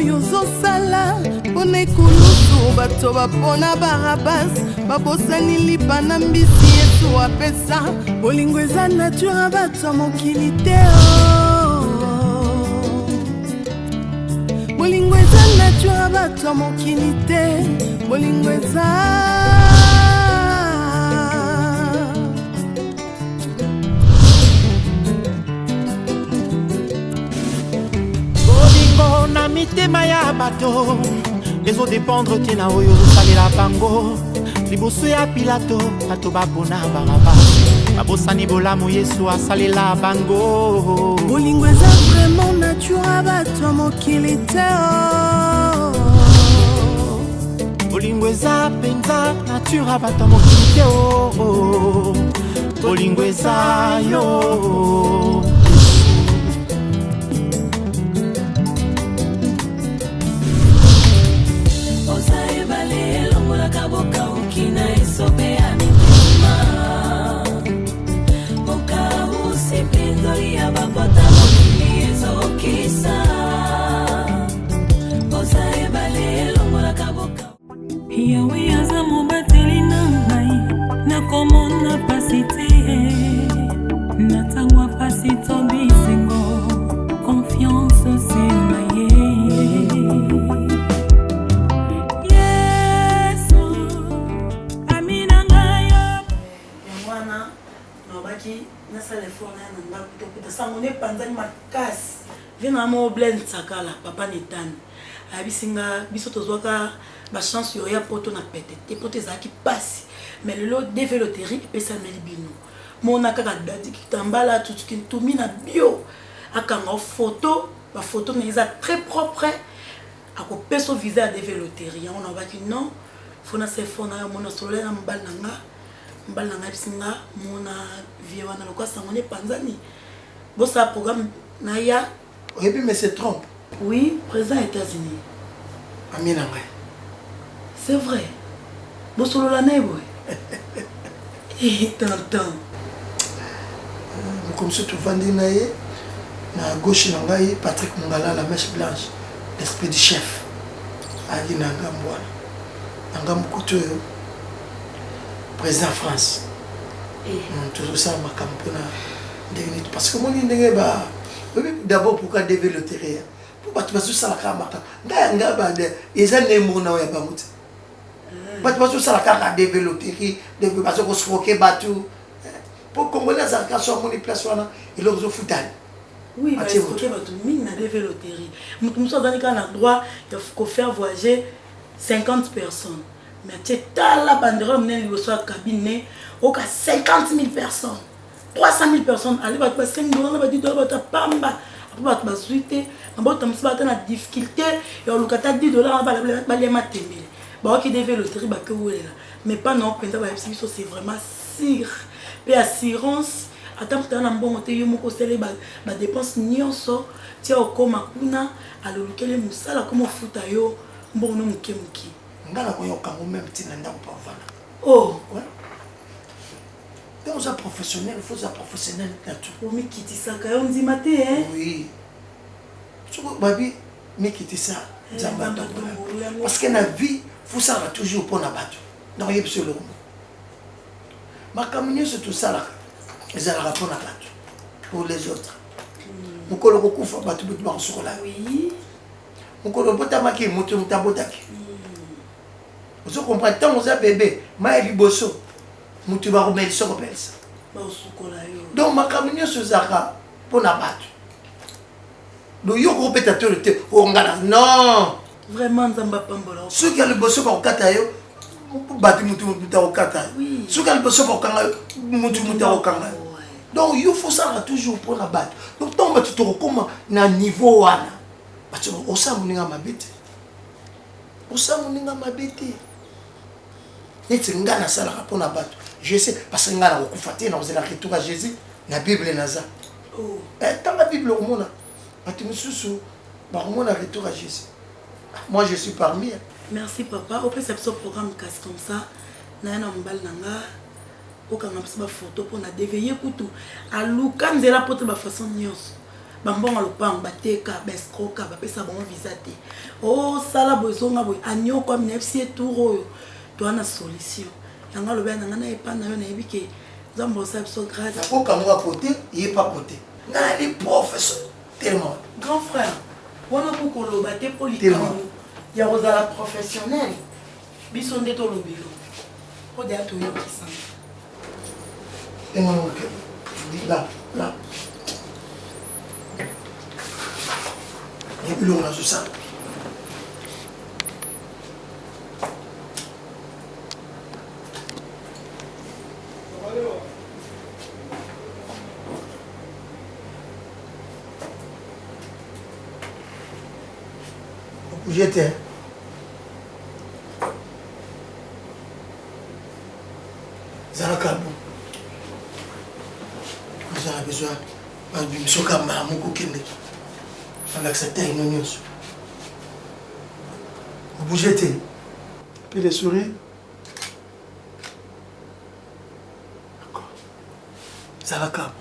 yozosala mpona ekulusu bato bapona barabas babosani lipa na mbisi yesu apesa bolingo eza nature bato mokili te bolingo eza nature bato mokili te bolingo eza na mitema ya bato ezodépendre tina oyo ozosalela bango liboso ya pilato bato bapona baraba babosani bolamu yesu asalela bango bolingo eza vraiment nature bato mokili te bolingo eza mpenza nature bato mokili te bolingo eza yo Kaboka ukina isope ya mitema Moka usipindoli ya babota mokili ezokisa Oza ebale longola kaboka Yawe aza mobateli na ngai nakomona pasi te natangwa pasi tobisengo confiance semaye sangone panzani makasi vina mo blend sakala papa netani abisinga biso tozwaka ba chance yo ya poto na pete te poto ezaki pasi mais lelo développerie epesa meli bino mona kaka dadi kitambala tutuki tumi na bio akanga photo ba photo mais eza très propre akopesa visa ya développerie on a baki non fona se fona ya mona solo na mbala nga bisinga mona vie wana lokwa sangone panzani bon, ça programme Naya. Et puis, mais c'est Trump. Oui, président des États-Unis. Amina, c'est vrai. Bon, solo la neige, et t'entends. Comme ça, tu vas dire, à gauche, Patrick Mungala, la mèche blanche, l'esprit du chef. Ali Nangamboa. Nangamboukoutou, président France. Tout ça, ma campagne. Parce que moi, d'abord, pourquoi développer rien? Pourquoi tu vas sur ça la camarade? Ils ont des mots dans les bamoutes. Pourquoi tu vas sur la camarade développer? Parce qu'on se foque bateau. Pour qu'on ait ça, quand on est place, il a besoin de foutre. Oui, parce que on a développé. Nous sommes dans le droit de faire voyager 50 personnes. Mais tu es là, bandera, on est au cabinet, au cas 50 000 personnes. 300 000 personnes, allez, va te 5 dollars, va te dire, va te pamba, va te suite, va te na difficulté, et on loue 10 dollars, va aller matember. Bah, ok, développer, bah, que vous là. Mais pas non, c'est vraiment sûr. Et assurance, attends, tu as un bon côté, tu as des dépenses, tu as au coma, à l'oloukele moussala, comme au foot à yo, bon, non, mouké. Oh, ouais. Dans un professionnel, il faut un professionnel là-dessus. Oh, mais qui dit ça, quand on dit maté, hein? Oui. Babi, mais qui dit ça, parce que la vie, il faut ça toujours pour la battre. Donc, il y a absolument. Ma caméra, c'est tout ça là. Ils ont la rapport à battre. Pour les autres. Mon collègue au coup, il faut battre tout le monde sur la vie. Oui. Mon collègue au tamaki, mon tabotaki. Vous comprenez, tant que vous avez bébé, ma liboso. Tu vas remettre ça comme ça. Donc, ma caméra, c'est ça pour la battre. Donc, il y a un compétiteur non. Vraiment, ça m'a pas mal. Ceux qui ont le bosso pour Katayo, battre au Katayo. Ceux qui ont le bosso pour Kanga, au Kanga. Donc, il faut ça toujours pour la battre. Donc, tant que tu te recommandes à un niveau, tu vas au sein de ma bête. Au sein de ma bête. Et tu as ça pour la battre. Je sais, parce que tu as un retour à Jésus, la Bible est là. Dans la Bible, on a un retour à Jésus. Moi, je suis parmi. Merci, papa. Au plus, c'est ce programme casse comme ça. Nana mbal nanga. Au cas où on a photo pour na déveiller tout. À Lucan, c'est la porte de ma façon nios. bambonga lopang bateka bescroka bapesa bango visa te osala bozonga boye anyoko aminefsi etour oyo toana solution yanga lobe nanga na epa na yo nayebi ke nzambe osala biso grâce nakokangoka kote ye pa kote nali professeur tellement grand frère wana kokoloba te mpo likambo ya kozala professionnel biso nde tolobilo mpo deya toyokisanga là et puis on a tout ça j'étais Zalaka a besoin de soka maman kokende on accepte une union vous bougez puis les souris d'accord Zalaka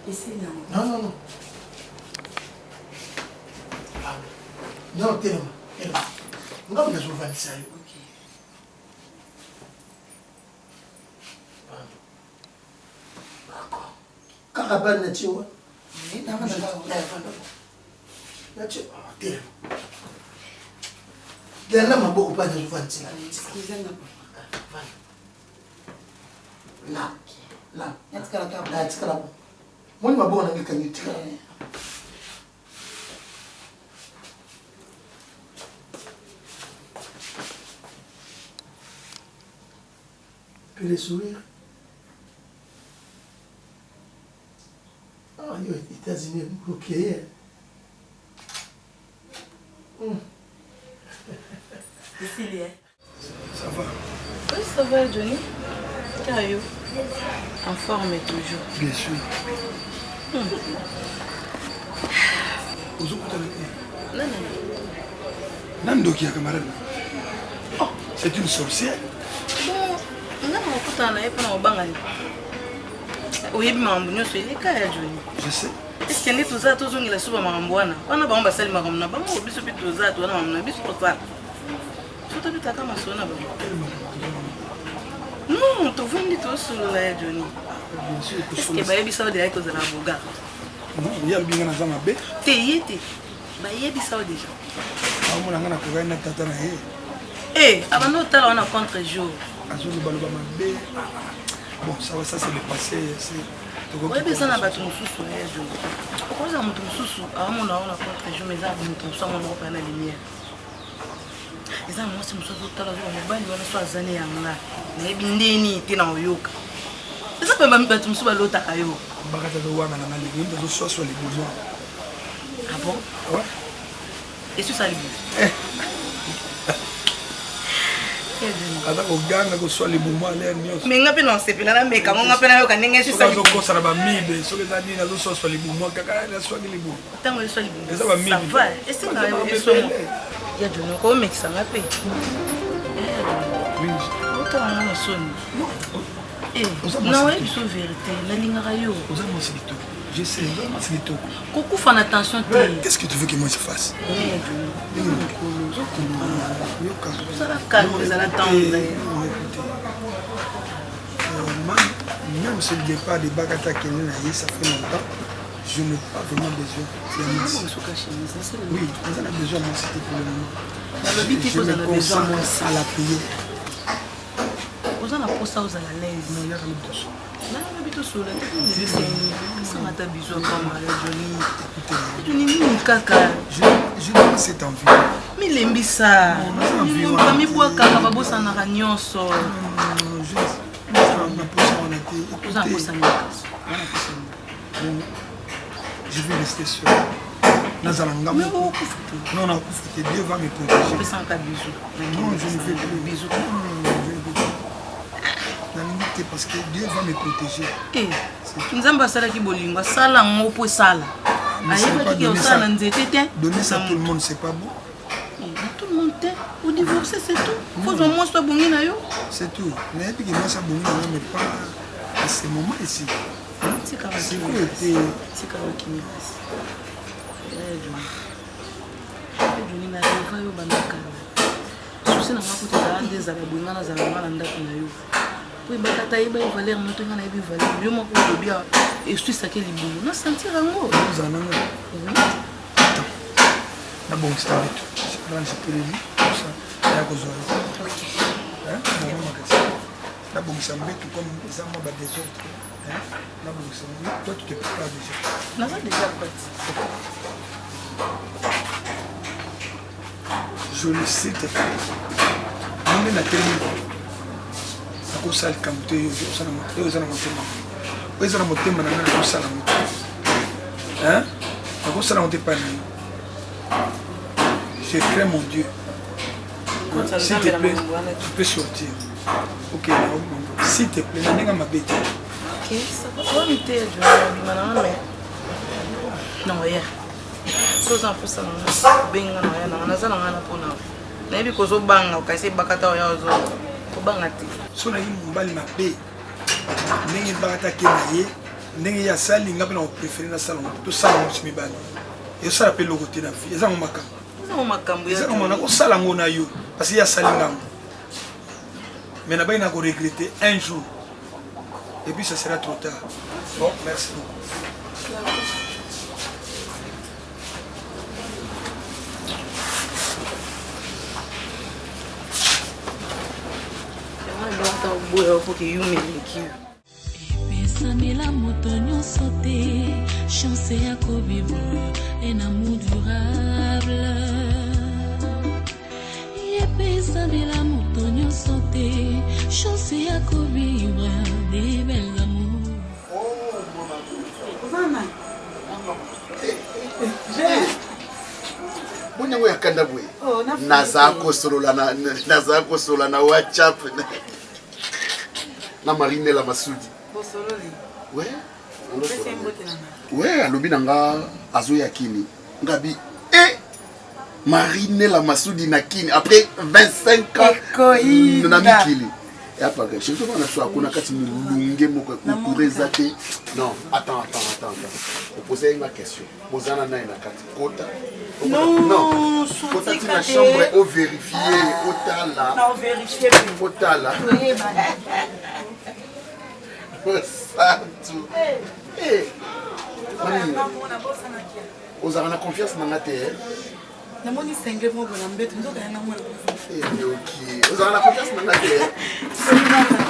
ici non non tellement on va vous faire ça. Carabane nature. Nature. Il y a là beaucoup pas de fancy. Là. Est-ce que là. Moi ma bonne avec un tir. Puis les sourires. Ah, les États-Unis, ok. Cécilia. Ça va? Oui, ça va, Johnny. Caillou. En forme toujours. Bien sûr. Aux autres, Non. Nandoki, camarade. Oh, c'est une sorcière. Bon, non, on a pas bangani. Oui, maman, je suis kaya Johnny. Je sais. Est-ce que tout ça, tout ça, il a souvent mamboana. On a pas sali maramna, pas moi, biso tout ça, tout on a mamna, biso tout ça. Tout a pu ta kama sona ba. Non, tu veux tout sur la Johnny. Bien sûr. Est-ce que ba yebi saudi ayiko za boga? Non, il y a bien dans ma bête. Te yete. Ba yebi saudi déjà. Ah, mon angana ko na tata na ye. Eh, abano tala on a contre jour. Azulu baloba ma bête. Bon, ça va, ça c'est le passé, c'est oui, mais ça n'a pas tout sous Johnny. Pourquoi ça monte sous à mon on a contre jour mais ça monte sous mon repère la lumière. Et ça moi c'est mon soeur tala jour mon bani wana soit zane yanga. Na ebindeni tina oyoka. Ça peut même pas tout sous l'autre kayo. Bagata do wana na mali, ndo so so les besoins. Ah bon? Ouais. Et sur ça lui. Ada ko ganga ko swali buma le nyos. Mais ngapi non c'est pela na meka ngo ngapi na yo kanenge sur ça. So ko sala ba mibe, so ke dani na so swali buma kaka na swali libu. Tango le swali buma. Ça va mibe. Ça va. Et c'est nga yo so. Ya Johnny ko mekisa ngapi. Oui. Autant on a sonné. Eh, non, c'est une vérité. La ligne radio. Je sais, c'est tout. Coucou, fais attention. Qu'est-ce que tu veux que moi je fasse? Ça va calmer, ça va attendre. Même si le départ de Bagata Kenya, ça fait longtemps, je n'ai pas vraiment besoin. Oui, on a besoin de moi, c'était pour le moment. Je me concentre à la payer. Vous en avez pour ça, vous allez à l'aise. Non, il y a rien de ça. Non, on habite au soleil. Ça m'a ta bisou comme Johnny. Johnny, ni caca. Je n'ai pas cette envie. Mais l'aime ça. Je bois caca, babo ça n'a rien so. Je vais rester seul. Non, non, Dieu va me protéger. Non, je ne vais plus. Bisous. Parce que Dieu va me protéger. Eh, Nzamba sala ki bolingo, sala ngopo sala. Donner ça à tout le monde, c'est pas bon. Tout le monde t'aime. Au divorcer, c'est tout. Faut au moins soit bon. C'est tout. Mais puis que moi, ça bon, mais pas. à ce moment ici. C'est quand C'est même quoi était... C'est quand même qui me passe. Johnny n'a pas eu banaka. Souci n'a pas coûté des abonnés dans la malanda qu'on a eu. Oui, bataille, il valait un autre, on a eu valeur. Je m'en fous bien. Et je suis saqué les boulots. Non, sentir un mot. Nous en avons. Attends. D'abord, c'est avec tout. C'est pas un peu de vie. Tout ça. Il y a cause de. Ok. Hein? D'abord, c'est un peu tout comme ça, moi, des autres. Hein? D'abord, c'est un peu. Toi, tu te prépares déjà. Non, ça déjà pas. Je le sais, t'es fait. On est la télé. À cause de ça, quand tu es au Sana Motema. Au Sana Motema, on a un Sana Motema. Hein? À cause de ça, on ne pas. Je crains mon Dieu. S'il te plaît, tu peux sortir. Ok, s'il te plaît, on est ma bête. Ok, ça va pas me dire, mais. Non, rien. Chose en plus, ça n'a bien gagné. On a ça dans la peau. Mais parce que bang, on casse bakata ou yazo, on bangati. Si on a eu mon bal ma paix, n'est pas attaqué naïe, n'est pas ça, n'est pas préféré dans le salon. Tout ça, on se met bal. Et ça appelle le côté de la vie. C'est ça mon macam. C'est mon macam. C'est ça mon salon on a eu parce qu'il y a salingam. Mais n'a pas eu à regretter un jour. Et puis ça sera trop tard. Bon, merci beaucoup. epesamela moto nyonso te chance ya kovivre un amour durable epesamela moto nyonso te chance ya kovivre de belles amours. Bonyango ya kanda bwe naza kosolola na WhatsApp na Marine la Masudi. Ouais. Ouais, alobi nanga azo yakini. Ngabi Marine la Masudi na kini après 25 ans na mikili. Et après je te demande soit kuna kati mulunge moko kukureza te. Non, attends. Vous posez une question. Posana na ina kati kota. Non, kota ti na chambre au vérifier otala. Non, vérifier. Otala. Santo. Vous avez confiance dans la terre. Je suis en train de me faire vous avez confiance dans la terre.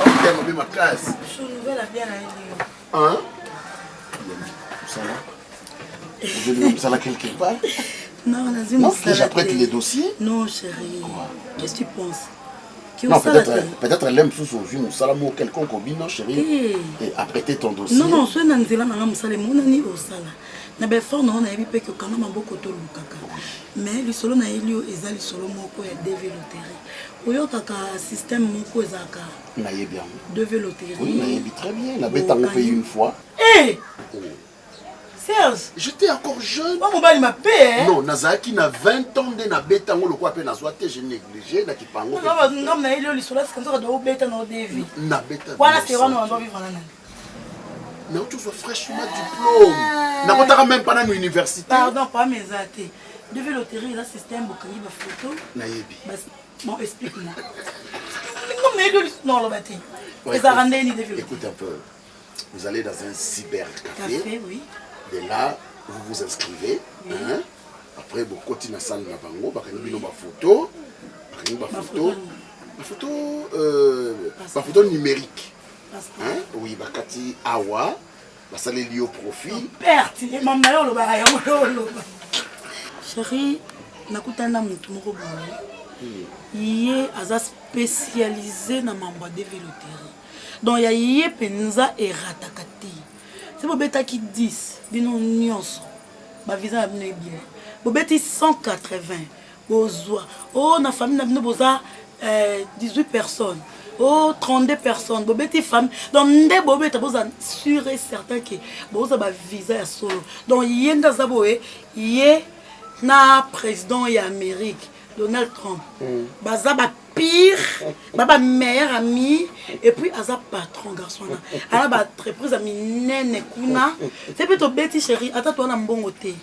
Ok, ma classe. je suis nouvelle à bien Hein? Vous allez quelque part? Non, que j'apprête les dossiers. Non, chérie. Qu'est-ce que tu penses? Non, peut-être elle aime sous son film, ou quelqu'un combine, non, chérie. Et apprêter ton dossier. Non, je suis en train de faire na befort na on a yebi que quand on a beaucoup de lukaka mais le solo na elio ezali solo moko ya développer oyo kaka système moko ezaka na yebi bien développer oui na yebi très bien la bête on fait une fois Serge j'étais encore jeune pas mobali ma paix non nazaki na 20 ans de na bête on le quoi pe na soit je négligé na kipango ngam na elio le solo c'est comme ça do beta na devi na bête wana c'est wana on doit vivre nana. Mais tu sois fraîchement diplôme. N'a pas même pas dans l'université. Pardon, pas mes athées. Devez l'autérer, là, système, beaucoup de photos. Naïbi. Bon, explique-moi. Non, le bâti. Écoute un peu. Vous allez dans un cybercafé. Café, oui. Et là, vous vous inscrivez. Oui. Hein? Après, vous continuez à salle na bango. Vous avez une photo. Ma photo numérique. Hein? Oui, bakati awa, basale lié au profil. Perte, maman yo ba ya lo. Chérie, nakutana mutu moko boye. Yé aza spécialisé na mamba développer. Donc ya yé penza erataka te. C'est bobeta ki 10, bino nyonso. Ba visa bino bien. Bobeti 180. Bozwa. Oh na famille na bino boza 18 personnes. Oh, 32 personnes, bobeti femmes. Donc, nde bobeta boza sûr et certain que boza ba visa ya solo. Donc, yenda zaboé, yé na président ya Amérique, Donald Trump. Baza ba pire, baba meilleur ami, et puis aza patron garçon là. Alors ba entreprise ami nene kuna. C'est plutôt bêti chérie, attends toi na mbongo te.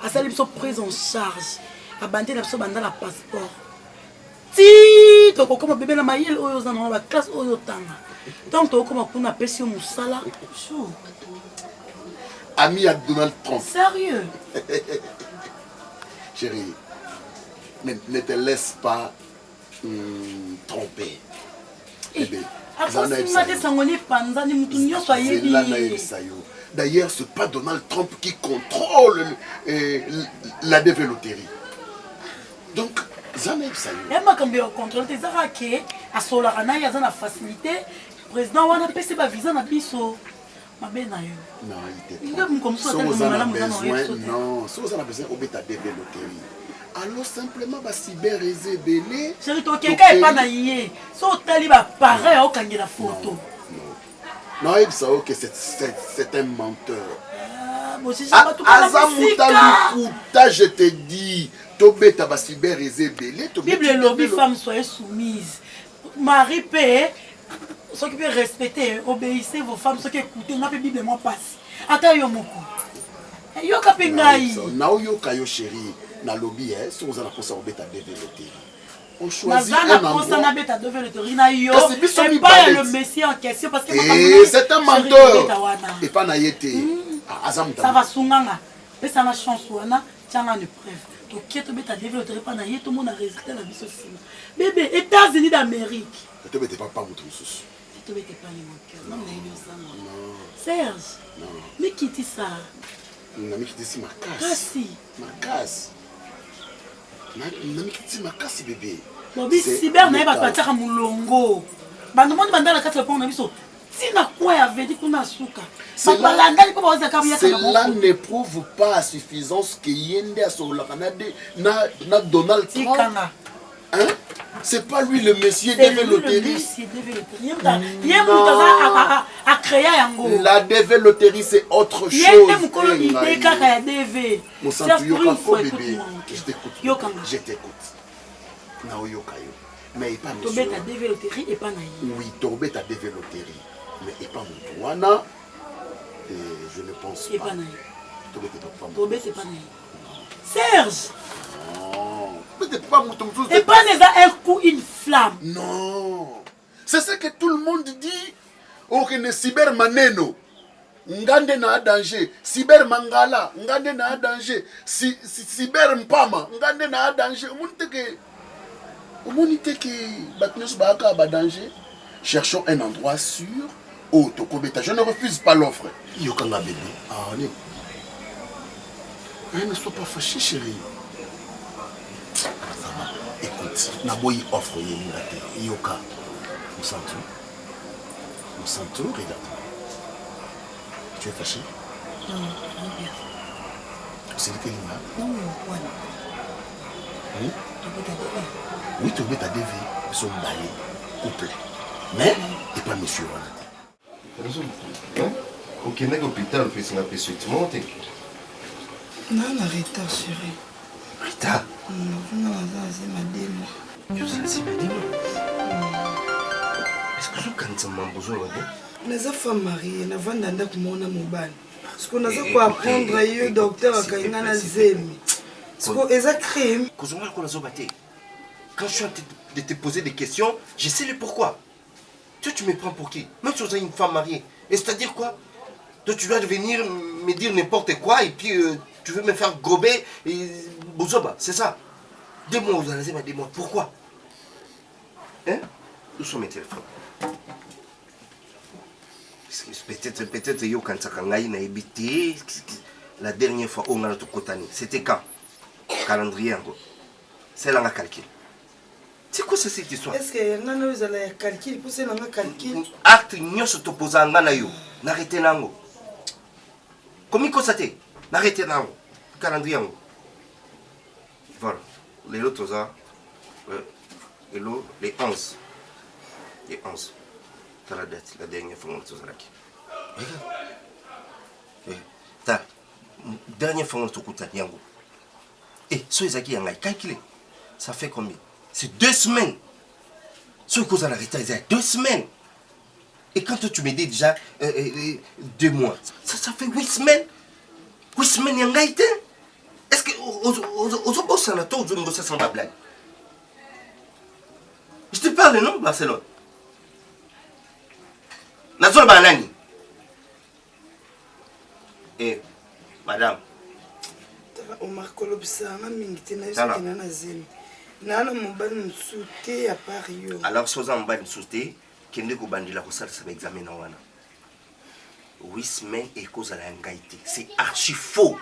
Asali biso prise en charge. Abandé na biso banda la passeport. Ti to kokoma bébé na mayel oyo za na ba classe oyo tanga. Donc to kokoma kuna pesi musala. Chou. Ami à Donald Trump. Sérieux? Chérie, ne te laisse pas tromper. D'ailleurs, c'est pas Donald Trump qui contrôle la développerie. Donc, Zanaïb Sayo. Et ma cambio contrôle tes arraqués, à Solarana, il y a une facilité. Président, on a passé ma visa na biso. Ma belle non, il était trop. Si vous en avez besoin, non. Si vous en avez besoin, vous avez développerie. Alors simplement ba cyberisé belé. Chérie toi quelqu'un est pas naïe. So tali ba pareil au kangi la photo. Non, il sait que c'est un menteur. Ah, bon si ça va tout pas la je te dis, tobeta ba cyberisé belé, Bible lobby femme soyez soumise. Mari paix, ceux qui peuvent respecter, obéissez vos femmes, ceux qui écoutez, on a Bible moi passe. Attends yo moko. Yo kapengai. Na yo kayo chérie. Na lobby si vous en avez pensé à développer on choisit un endroit c'est pas le messie en question parce que c'est un menteur et pas naïté ça va sunganga mais ça na chance wana tianga une preuve donc qui te beta développer pas naïté tout le monde a résultat la biso sima bébé États-Unis d'Amérique te beta pas mutu mususu te beta pas ni mon cœur non naïno ça non Serge non mais qui dit ça nami qui dit si makasi makasi bébé lobi cyber na ba pataka mulongo bando monde bandala kati pona biso tina kwa ya vedi kuna suka balanda lipo baza kabuya kana cela ne prouve pas à suffisance que yende a sur la Canada na Donald Trump hein c'est pas lui le monsieur développerie a créé yango la développerie c'est autre chose je t'écoute mais pas monsieur ta développerie et pas naï oui tobé ta développerie mais et pas Moutouana je ne pense pas tobé c'est pas naï Serge pas et pas un coup une flamme non c'est ce que tout le monde dit ok ne cyber maneno ngande na danger cyber mangala ngande na danger cyber mpama ngande na danger omonite ke batnos baka ba danger cherchons un endroit sûr au Tokobeta je ne refuse pas l'offre yokanga bébé ah ne sois pas fâché chérie. Ça va. Écoute, Naboyi offre Yoka. Nous sentons, regarde. Tu es fâché? Non, bien. C'est lequel il Non, oui, tu as des vies. Ils sont balés, couplés. Mais, et pas monsieur. Ok, on a l'hôpital, on fait un peu suite monter. Non, on a retard, chérie. Rita? Non, c'est ma démo. C'est ma démo? Est-ce que vous avez besoin de les femmes mariées, nous avons un mobile. Parce qu'on a apprendre à un docteur à Kaingana Zemi. Parce que c'est un crime. Quand je suis en train de te poser des questions, je sais le pourquoi. Tu me prends pour qui? Même si tu es une femme mariée. Et c'est-à-dire quoi? Toi, tu dois venir me dire n'importe quoi et puis tu veux me faire gober et Bozoba, c'est ça. Dis-moi, vous allez dis-moi, pourquoi? Hein? Où sont mes téléphones? Peut-être yo quand ça kangai na ebité la dernière fois on a tout kotani. C'était quand? Calendrier ngo. C'est là la calcul. C'est quoi cette histoire? Est-ce que nana vous allez calculer pour c'est là calcul? Acte nyonso to posa ngana yo. N'arrêtez nango. Comment constater? N'arrêtez nango. Calendrier ngo. Voilà. Les autres ça les 11. Les 11. La date, la dernière fois on est là. Ta dernière fois on est là. Et ce qui est calculé, ça fait combien? C'est 2 semaines. Ce qu'on a arrêté il y a 2 semaines. Et quand tu me dis déjà 2 mois, ça fait 8 semaines. 8 semaines, il y a un gars. Est-ce que aux boss en attend, aux boss sans blague? Je te parle, non, Barcelone? Nazol Banani. Eh, madame. Omar Kolobsanga mingite na yoske na zemi. Nana mobali msute ya Paris. Alors, soza mobali msute, kende ko bandila ko sala sa examen na wana. 8 semaines et cause à la ngaïté. C'est archi faux.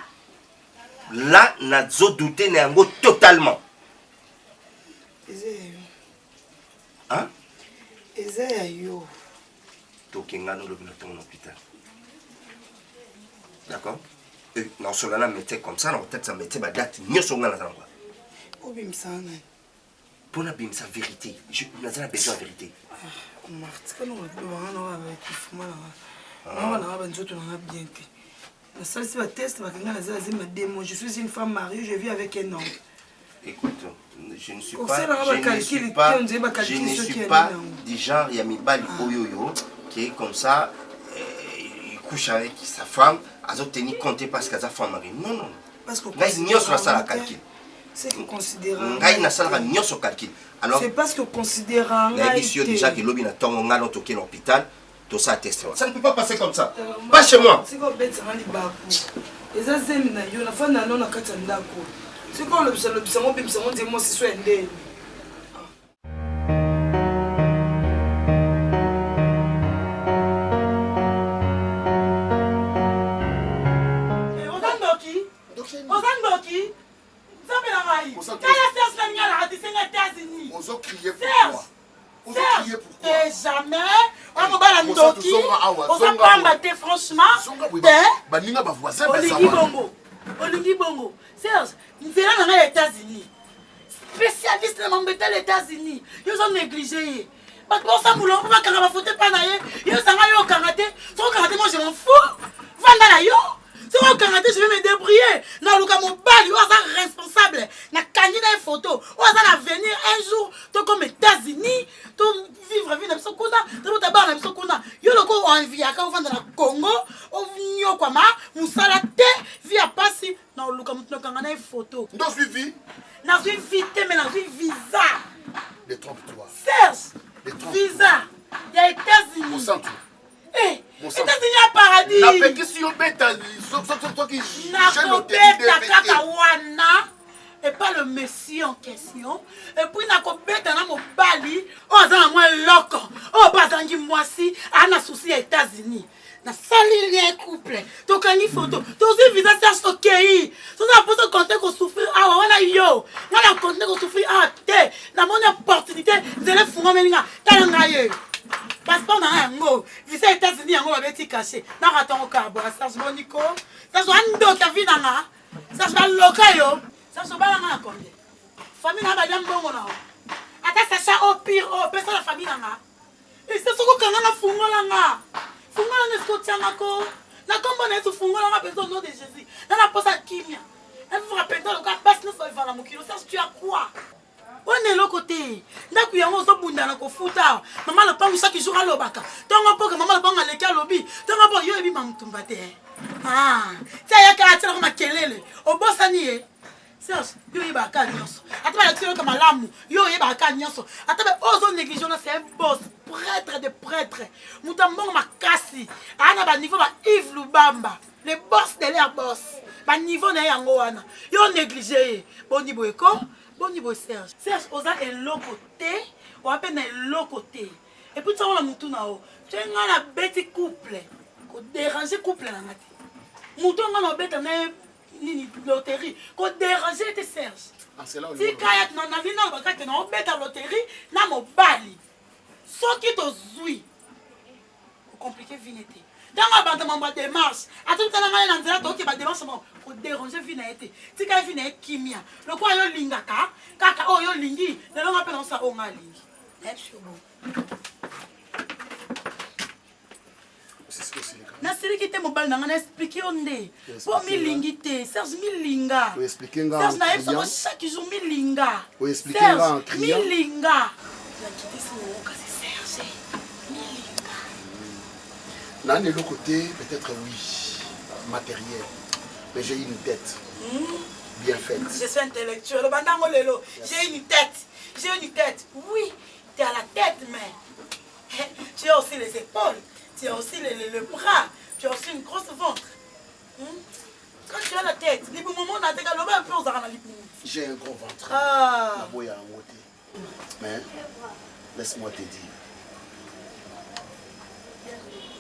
Là, nazo douté n'est en totalement. Hein? Ezayo. Tokenga no lobi na ton hôpital. D'accord? Et non seulement la mettait comme ça, non peut-être ça mettait ma date ni son ngana quoi. Pour bimsana. Pour la bim sa vérité. Je n'a besoin de vérité. Martika no bana avec fuma là. Non na ba nzoto na bien te. La seule si va test va kenga na zazi ma démo. Je suis une femme mariée, je vis avec un homme. Écoute, je ne suis pas du genre Yamibali Oyoyo qui est comme ça, il couche avec sa femme, elle a tenu compte parce qu'elle a femme mariée. Non, non. Parce que c'est que considérant. C'est parce que considérant. Déjà que l'homme a toqué l'hôpital, tout ça atteste. Ça ne peut pas passer comme ça. Pas chez moi. C'est quoi bête ça les azemi na yo na fa na non na kati ndako. C'est quoi le bisamon dit moi c'est soit ndé. Ozandoki Zabela Rai. Kala Serge na ngala hadi senga États-Unis. Ozo crier pourquoi? Ozo crier pourquoi? Et jamais on va la ndoki. Ozo pamba te franchement. Baninga ba voisin Olingi bongo. Serge, nzela na ngala États-Unis. Spécialiste na mambeta les États-Unis. Ils ont négligé. Parce que ça moulon pas quand va foutre pas na ye. Yo sanga yo karaté. Son karaté moi je m'en fous. Vanda la yo. Si on karaté, je vais me débrouiller. Non, Luka Mobali, on est responsable. Na candidat une photo. On va venir un jour, tu comme États-Unis, tu vivre vie dans ce qu'on a, tu vas tabac dans ce qu'on a. Yo le go en vie, quand on va dans le Congo, on vient quoi ma, musala te, vie à passer. Non, Luka Mobali, une photo. Non, suivi. Na suivi, mais na suivi visa. Détrompe-toi. Serge, visa. Il y a États-Unis. Concentre. Eh, États-Unis à paradis. Na pétition yo beta, toi qui na kobeta kaka wana et pas le monsieur en question. Et puis na kobeta na mobali, on za na moi loko. Oh bazangi mwasi, ana souci aux États-Unis. Na sali lien couple. To kangi photo. To si visa Serge Tokei. To na poso compter ko souffrir ah wana yo. Na compter ko souffrir ah te. Na mon opportunité, de le funga melinga. Talanga ye. Passeport dans un mot, visa États-Unis, on va être caché. N'a pas ton carbo, ça se monico. Ça se voit qui a vu dans la. Ça se voit local, ça se voit dans la combien. Famille n'a pas de bon. Attends, ça au pire, oh, personne la famille dans la. Et c'est ce qu'on a fungo là. Fungo là, n'est-ce que tu as encore. Na combo n'est-ce fungo là, personne nom de Jésus. N'a pas posé à Kimia. Elle vous rappelle dans le cas, passe nous sur le vent, mon kilo. Ça, tu as quoi? On est l'autre côté. Ndaku yango so bunda na ko futa. Maman le pangu chaque jour à l'obaka. Tonga poka maman le pangu à l'école lobby. Tonga po yo ebi mamtumba te. Ah, ça ya ka atira ko makelele. Obosani e. Serge, yo yeba ka nyonso. Ataba ya tiro comme lamu. Yo yeba ka nyonso. Ataba ozo négligence c'est un boss, prêtre de prêtre. Mutambongo makasi. Ana ba niveau ba Yves Lubamba. Le boss de l'air boss. Ba niveau na yango wana. Yo négligé. Boni boeko. Bon niveau Serge. Serge, oza est l'autre côté, on appelle l'autre côté. Et puis tu as un mouton là-haut. Tu as un petit couple. Qu'on déranger couple là. Mouton là, on bête na loterie. Qu'on déranger tes Serge. Si kayat na na vina ba kate na on bête loterie, na mo bali. So qui to zui. Compliqué vinete. Dans ma bande ma démarche, à tout temps na na nzela to ki ba démarche mo. Pour déranger vinete. Si ka vine kimia. Le quoi yo lingaka, kaka oh yo lingi, le long appelle ça o lingi. C'est bon. Na siri ki te mobile na expliquer onde. Pour mi lingi te, Serge mi linga. Pour expliquer nga. Serge na eso chaque jour mi linga. Pour expliquer nga en criant. Mi linga. nakitisi mongo kasi Serge milinga. Nan de l'autre côté, peut-être oui, matériel. Mais j'ai une tête bien faite. Je suis intellectuel. J'ai une tête. J'ai une tête. Oui, tu as la tête, mais tu as aussi les épaules. Tu as aussi le bras. Tu as aussi une grosse ventre. Quand tu as la tête, j'ai un gros ventre. Mais laisse-moi te dire.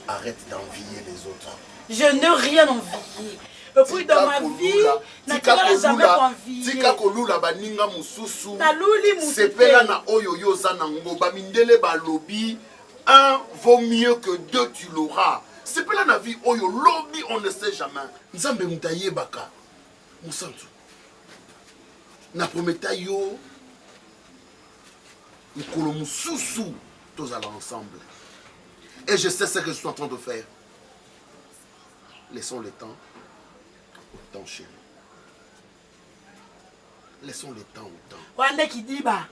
Arrête d'envier les autres. Je n'ai rien envié. Et puis dans ma vie, je n'ai jamais envié. Tika kolula baninga mususu. Naluli mususu. Sepela na oyo yoza nango bamindele balobi. Un vaut mieux que deux, tu l'auras. Sepela na vie oyo lobi, on ne sait jamais. Nzambe mutaye baka. Musantu. Na prometa yo. Mukolo mususu. Tous allons ensemble. Et je sais ce que je suis en train de faire. Laissons le temps au temps, chérie. Laissons le temps au temps. Wande qui dit bah.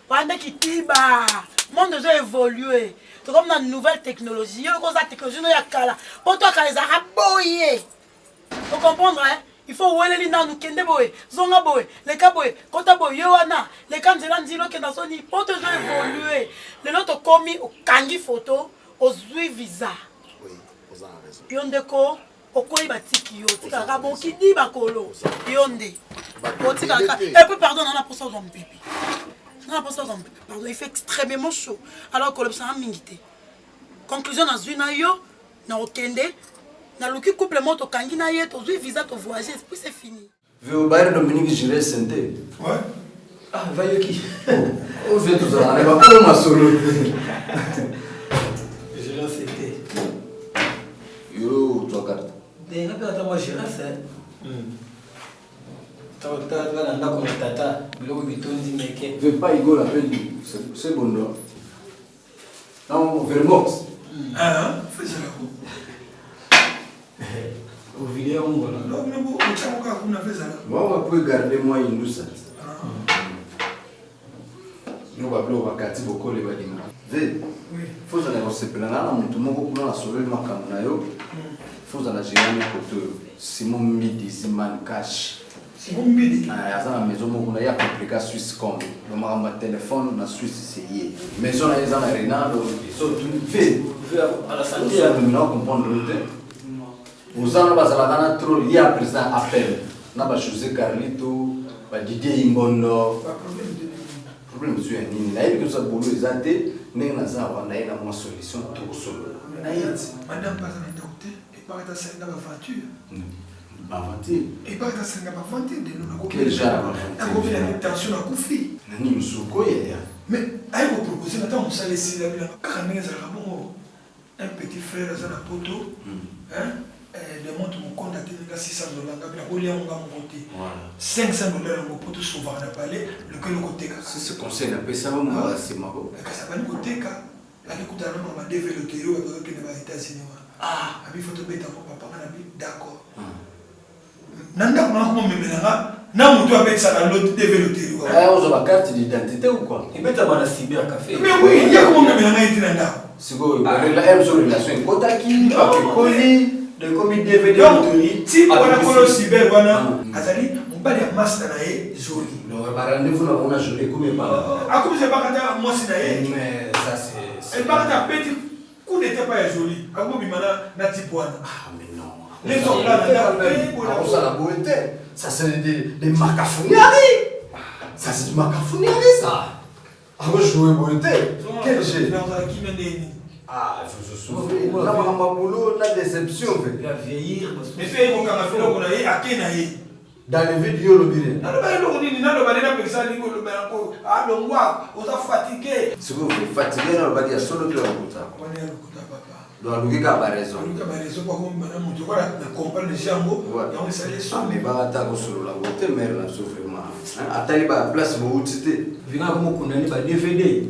Wande qui dit bah. Le monde déjà évolué. C'est comme dans une nouvelle technologie. Il y a une technologie qui est là. Pour toi, quand les arabes boyent. Vous comprenez, hein? Il faut où les lignes nous kende boy, zonga boy, les kaboy, kota boy, yoana, les kanzela ndilo qui dans son nid. Pour te évoluer. Les autres commis au kangi photo. Ozui visa. Oui, vous avez raison. Yondeko, okoyi batiki yo, tika rabo ki di bakolo. Yonde. Et puis pardon, on a pour ça dans le bébé. On a pour ça dans le bébé. Pardon, il fait extrêmement chaud. Alors que l'observant mingité. Conclusion dans une ayo, na okende, na luki couple moto kangi na yé, ozui visa to voyager, puis c'est fini. Vous avez Dominique Giré Santé. Ouais. Ah, va qui? On fait tout ça, on va pas ma solo. C'était. Yo, tu as gardé. Des rappels à moi, je reste. Tu as un comme tata, le bouton dit mec. Je ne veux pas Igor l'appeler. C'est bon, non? Non, Vermox. Ah, fais ça là. Au vidéo, on va là. Non, mais bon, on tient encore à fait ça là. Moi, on peut garder moi une douce. Nous va bloquer à Kati beaucoup les badinga. Ve, faut que nous se plaignons là, nous tout le monde pour nous sauver le macam yo. Faut que nous gérions côté Simon Midi, Simon Cash. Simon Midi. Ah, ça la maison mon a complication Suisse comme. Le macam téléphone na Suisse c'est yé. Maison là ils en a Renado, ils sont tout fait. À la santé, nous nous comprendre le temps. Vous en avez la trop il y a président appel. Na ba José Carlito, ba Didier Imbondo. Problème sur nini na yebi que ça bolo ezate ndenge naza wana na mo solution to solo na yeti madame pas na docteur et pas ta senga ba voiture ba voiture et pas ta senga ba voiture de nous na quel genre na ko la tension na kufi nani musuko ya mais ay ko proposer na on s'allait si la bila kanenge za bon un petit frère za na poto hein demande mon compte à $600 ngabila kolia nga mon côté $500 mon poto souvent na palais le côté c'est ce conseil na pesa mo c'est mako ka ça va côté ka la écoute na ma développer yo ba ke na États-Unis ah abi photo beta ko papa na bi d'accord nanda ma ko memelanga na mutu avec ça la l'autre développer yo ah on a la carte d'identité ou quoi et beta bana cyber café mais oui il y a comment memelanga itinanda c'est quoi la relation kotaki pa koli de comme DVD autorité si on a colo cyber wana azali mobali ya master na ye joli non ba rendez-vous na on a joli comme pas a comme c'est pas quand moi c'est na ye mais ça c'est elle part à petit coup n'était pas joli a comme bimana na type wana ah mais non les autres là ça la beauté ça c'est des macafoniaries ça c'est du macafoniarie ça ah moi je jouer beauté quel jeu qui mène ah, je souffre. Là, ma boulot, la déception. Il va vieillir. Mais c'est pour qu'on a fait qu'on a eu à Kenaï. Dans les vidéos, le bilan. Non, mais le dit, non, le balai avec ça, il faut le mettre encore. Ah, le mois, on t'a fatigué. Si vous êtes fatigué, on va dire solo de la route. On va dire le papa. Donc, nous avons raison. Nous avons raison pour qu'on me voilà, comprendre les jambeaux. Et on s'allait sur. Mais pas attaquer sur la route, mais la souffrement. Attendez, la place, vous êtes. Vina comme on a des DVD.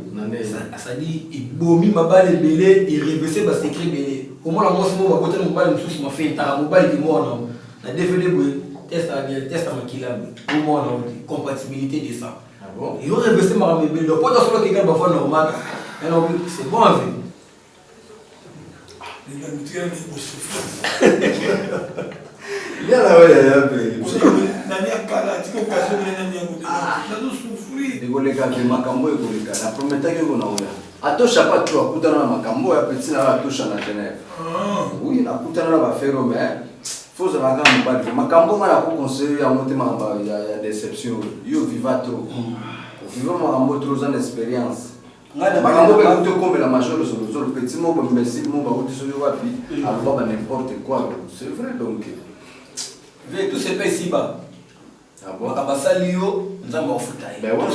Ça dit il bomi ma balle belé il reversé ba secret belé. Au moins la moi c'est moi côté mon balle sous ma fait ta mon balle qui moi na DVD boy test à kila au moins la compatibilité de ça. bon? Il aurait resté ma bébé. Le pot de quelqu'un va faire normal. C'est bon avec. Les gars, tu es Il y a la ouais, la prometa que vous n'avez pas. Atosha pas trop, coutana makambo ya petit na atosha na Genève. Oui, na coutana va faire mais faut se vaga mbali. Makambo ngala ko conseiller ya monter mamba ya déception. Yo viva trop. Viva makambo trop en expérience. Makambo ba kuto comme la major sur le petit mot imbécile mot ba kuto sur wapi. Alors ba n'importe quoi. C'est vrai donc. Vu tout c'est pas ici bas. Ah bon? Kabasalio, nous avons foutu. Ben ouais,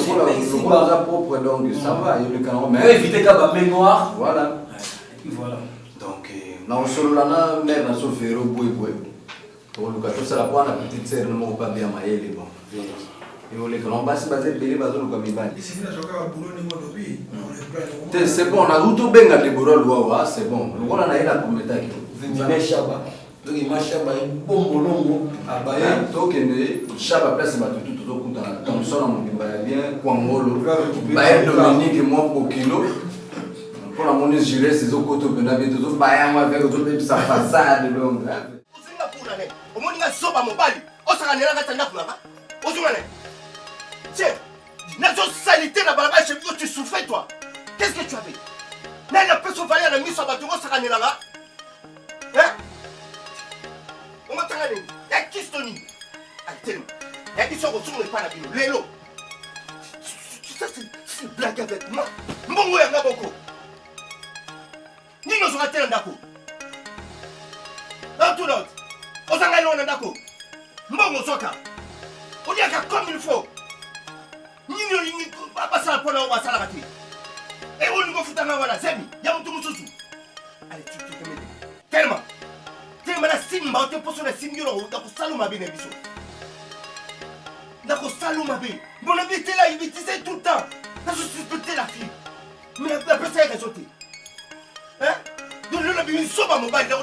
on a propre donc ça va, il y a le canon. Mais éviter qu'à ma mémoire. Voilà. Et puis voilà. Donc, nous sommes là, mère, nous sommes ferreux, boué. Pour le cas, tout ça, la pointe, la petite sœur, nous n'avons pas bien maillé les bons. Et on les canons, bas, c'est basé, belé, basé, nous comme il va. C'est bon, on a tout bien à l'ébourol, c'est bon. Nous avons la première taille. Donc il marche à bon bolongo à Baye donc Chaba place batutu tout kutana comme ça on dit bien Kwangolo Baye Dominique et moi pour kilo pour la monnaie gilet ces autres côtés ben avec tout Baye moi avec tout même sa façade donc ozinga pula ne omoninga soba mobali osakanela katanda kulaka ozungane tiens nazo salité na balaba chez toi tu souffrais toi qu'est-ce que tu avais n'a la personne valait la mise sur bateau osakanela là hein. On m'a tangani, il y a qui stoni. Attends, il y a qui sont retournés le panabino, l'élo. Ça c'est une blague avec moi. Mbongo ya ngaboko. Ni nous aura-t-elle un dako. Dans tout l'autre, on s'en gagne un dako. Mbongo soka. On y a qu'à comme il faut. Ni nous pas ça pour la on va s'arrêter. Et on nous fout en voilà, Zemi, il y a un tout moussou. Allez, tu te mets. Tellement. Tellement simba on te pose la simba on dako saluma bien biso. Dako saluma bien. Mon ami était là, il me disait tout le temps. Là je suspectais la fille. Mais la personne est résolue. Hein? Donc le lobby soba mobile.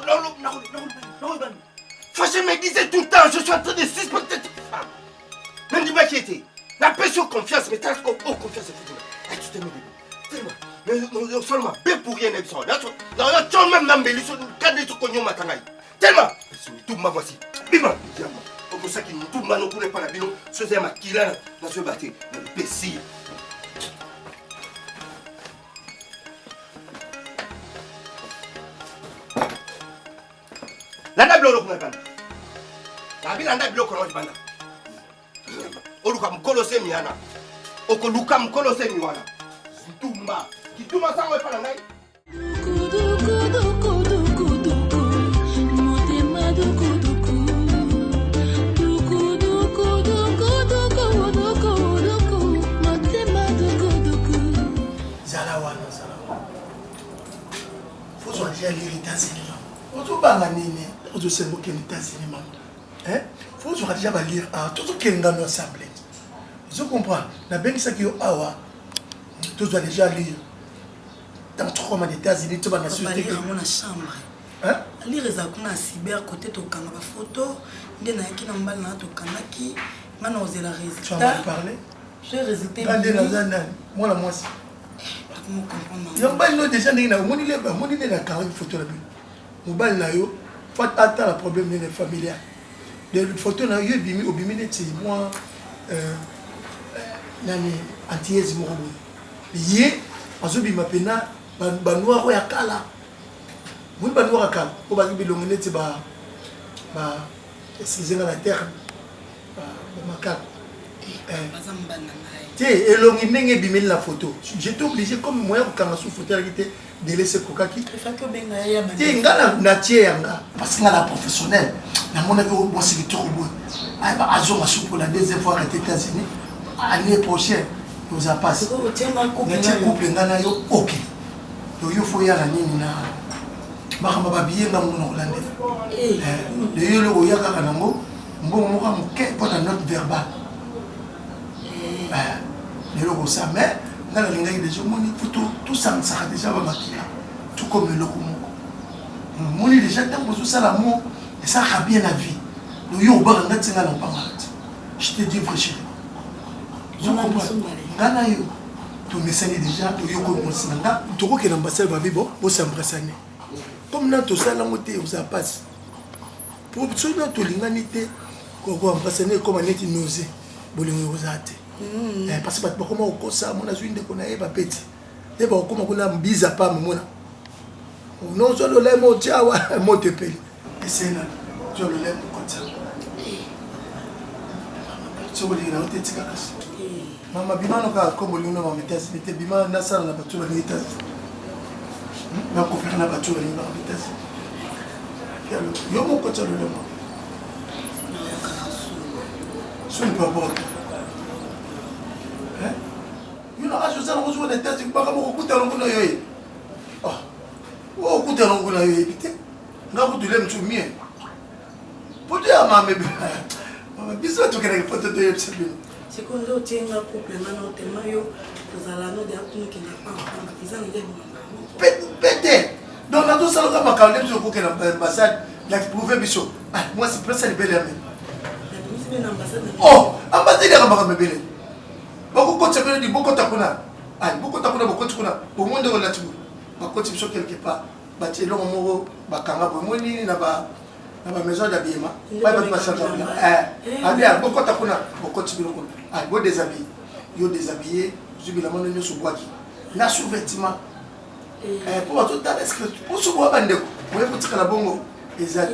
Fâché me disait tout le temps, je suis en train de suspecter cette femme. Même du mec qui était. La personne confiance, mais t'as confiance c'est foutu. Tu te mets tellement. Mais seulement bien pour rien n'est-ce pas. Là tu as même n'ambeli sur cadre de cognon matangai. Tellement tout ma voici. Bima. Comme ça qui tout ma non connaît pas la bino, ce c'est ma kila na se battre. Imbécile. La nablo lo kuna bana. La bila nablo ko no bana. Oluka mkolose miana. Okoluka mkolose miwana. Tumba. Kituma sango e pana ngai. J'ai lire les États-Unis. On se bat à Nini. On se sait que les États-Unis. Hein? Faut se déjà lire tout ce qui est dans l'assemblée. Je comprends. La banque ça qui est awa. Tu dois déjà lire. Dans trois mois d'États-Unis, tu vas dans la lire dans la chambre. Hein? Lire les accords à cyber côté to kanga ba photo. Ndena qui na mbala na to kanga qui mana oser la résultat. Tu en as parlé? J'ai résulté. Moi la moi. Il y a déjà des gens qui ont la carrière photo. Yo, faut attendre le problème de familial. Les photos, il y a des moi, anti-aise, il y a des noirs qui sont là. Vous avez des noirs qui sont là. C'est la terre. Et l'on la photo. J'étais obligé comme moi quand on sous photo de laisser Kokaki. Parce que la professionnelle, la monnaie que c'est trop beau. Pour la deuxième fois aux États-Unis, l'année prochaine, nous a passé. Couple ok. Donc il faut y aller na. Mahama bien dans mon hollandais. Le yolo yaka kanango, mbongo pour la note verbale. Les logos ça mais dans la ligne des gens tout ça ça déjà va maquiller tout comme le logo mon déjà tant que ça l'amour et ça a bien la vie le yo ba ngati nga na pangati je te dis vrai chérie je comprends Gana yo. Tu me sais déjà, tu yo comme Sinanga. Tu vois que l'ambassade va vivre, vous s'embrasser. Comme dans tout ça, la moitié vous a passé. Pour tout ça, tu l'ingénieux, qu'on va embrasser comme un été nausé. Bolingo vous a été. Parce que comment on cause ça, mon azouine de qu'on a pas pété. Et bon, comment on a bizarre pas mon non, je le l'aime au tiawa, moi te paye. Et c'est là, je le l'aime comme ça. Je veux dire, on te dit Mama bima no ka comme l'union va mettre ça, c'était bima na sala na batu ba nita. Na ko faire na batu ba nita. Yo mo ko tsalo le mo. Sun pas bon. Yo na ajo sana ko na tete ba ka mo ko kutalo nguna yo. Ah. O kutalo nguna yo bite. Na ko dule mtu mie. Pote ya mama be. Mama biso to kena pote to yepse bino. C'est qu'on doit tenir un couple maintenant tellement yo pour la note de tout qui n'a pas en faisant les pété. Donc là tout ça le gars m'a sur pour que l'ambassade la prouver biso. Ah moi c'est presque le bel ami. Oh, ambassade ya kama bele. Bako kote bele di boko takuna. Ah boko takuna boko takuna. Pour monde la tibu. Bako tibu quelque part. Bati lo mo bakanga bo moni na ba maison d'habillement. Pas de passage à bien, beaucoup de beaucoup de ah, bon déshabillé. Yo déshabillé, je vais la manger sur bois qui. La sous-vêtement. Pour tout à l'heure, pour ce bois bandeko. Vous voyez que la bongo exact.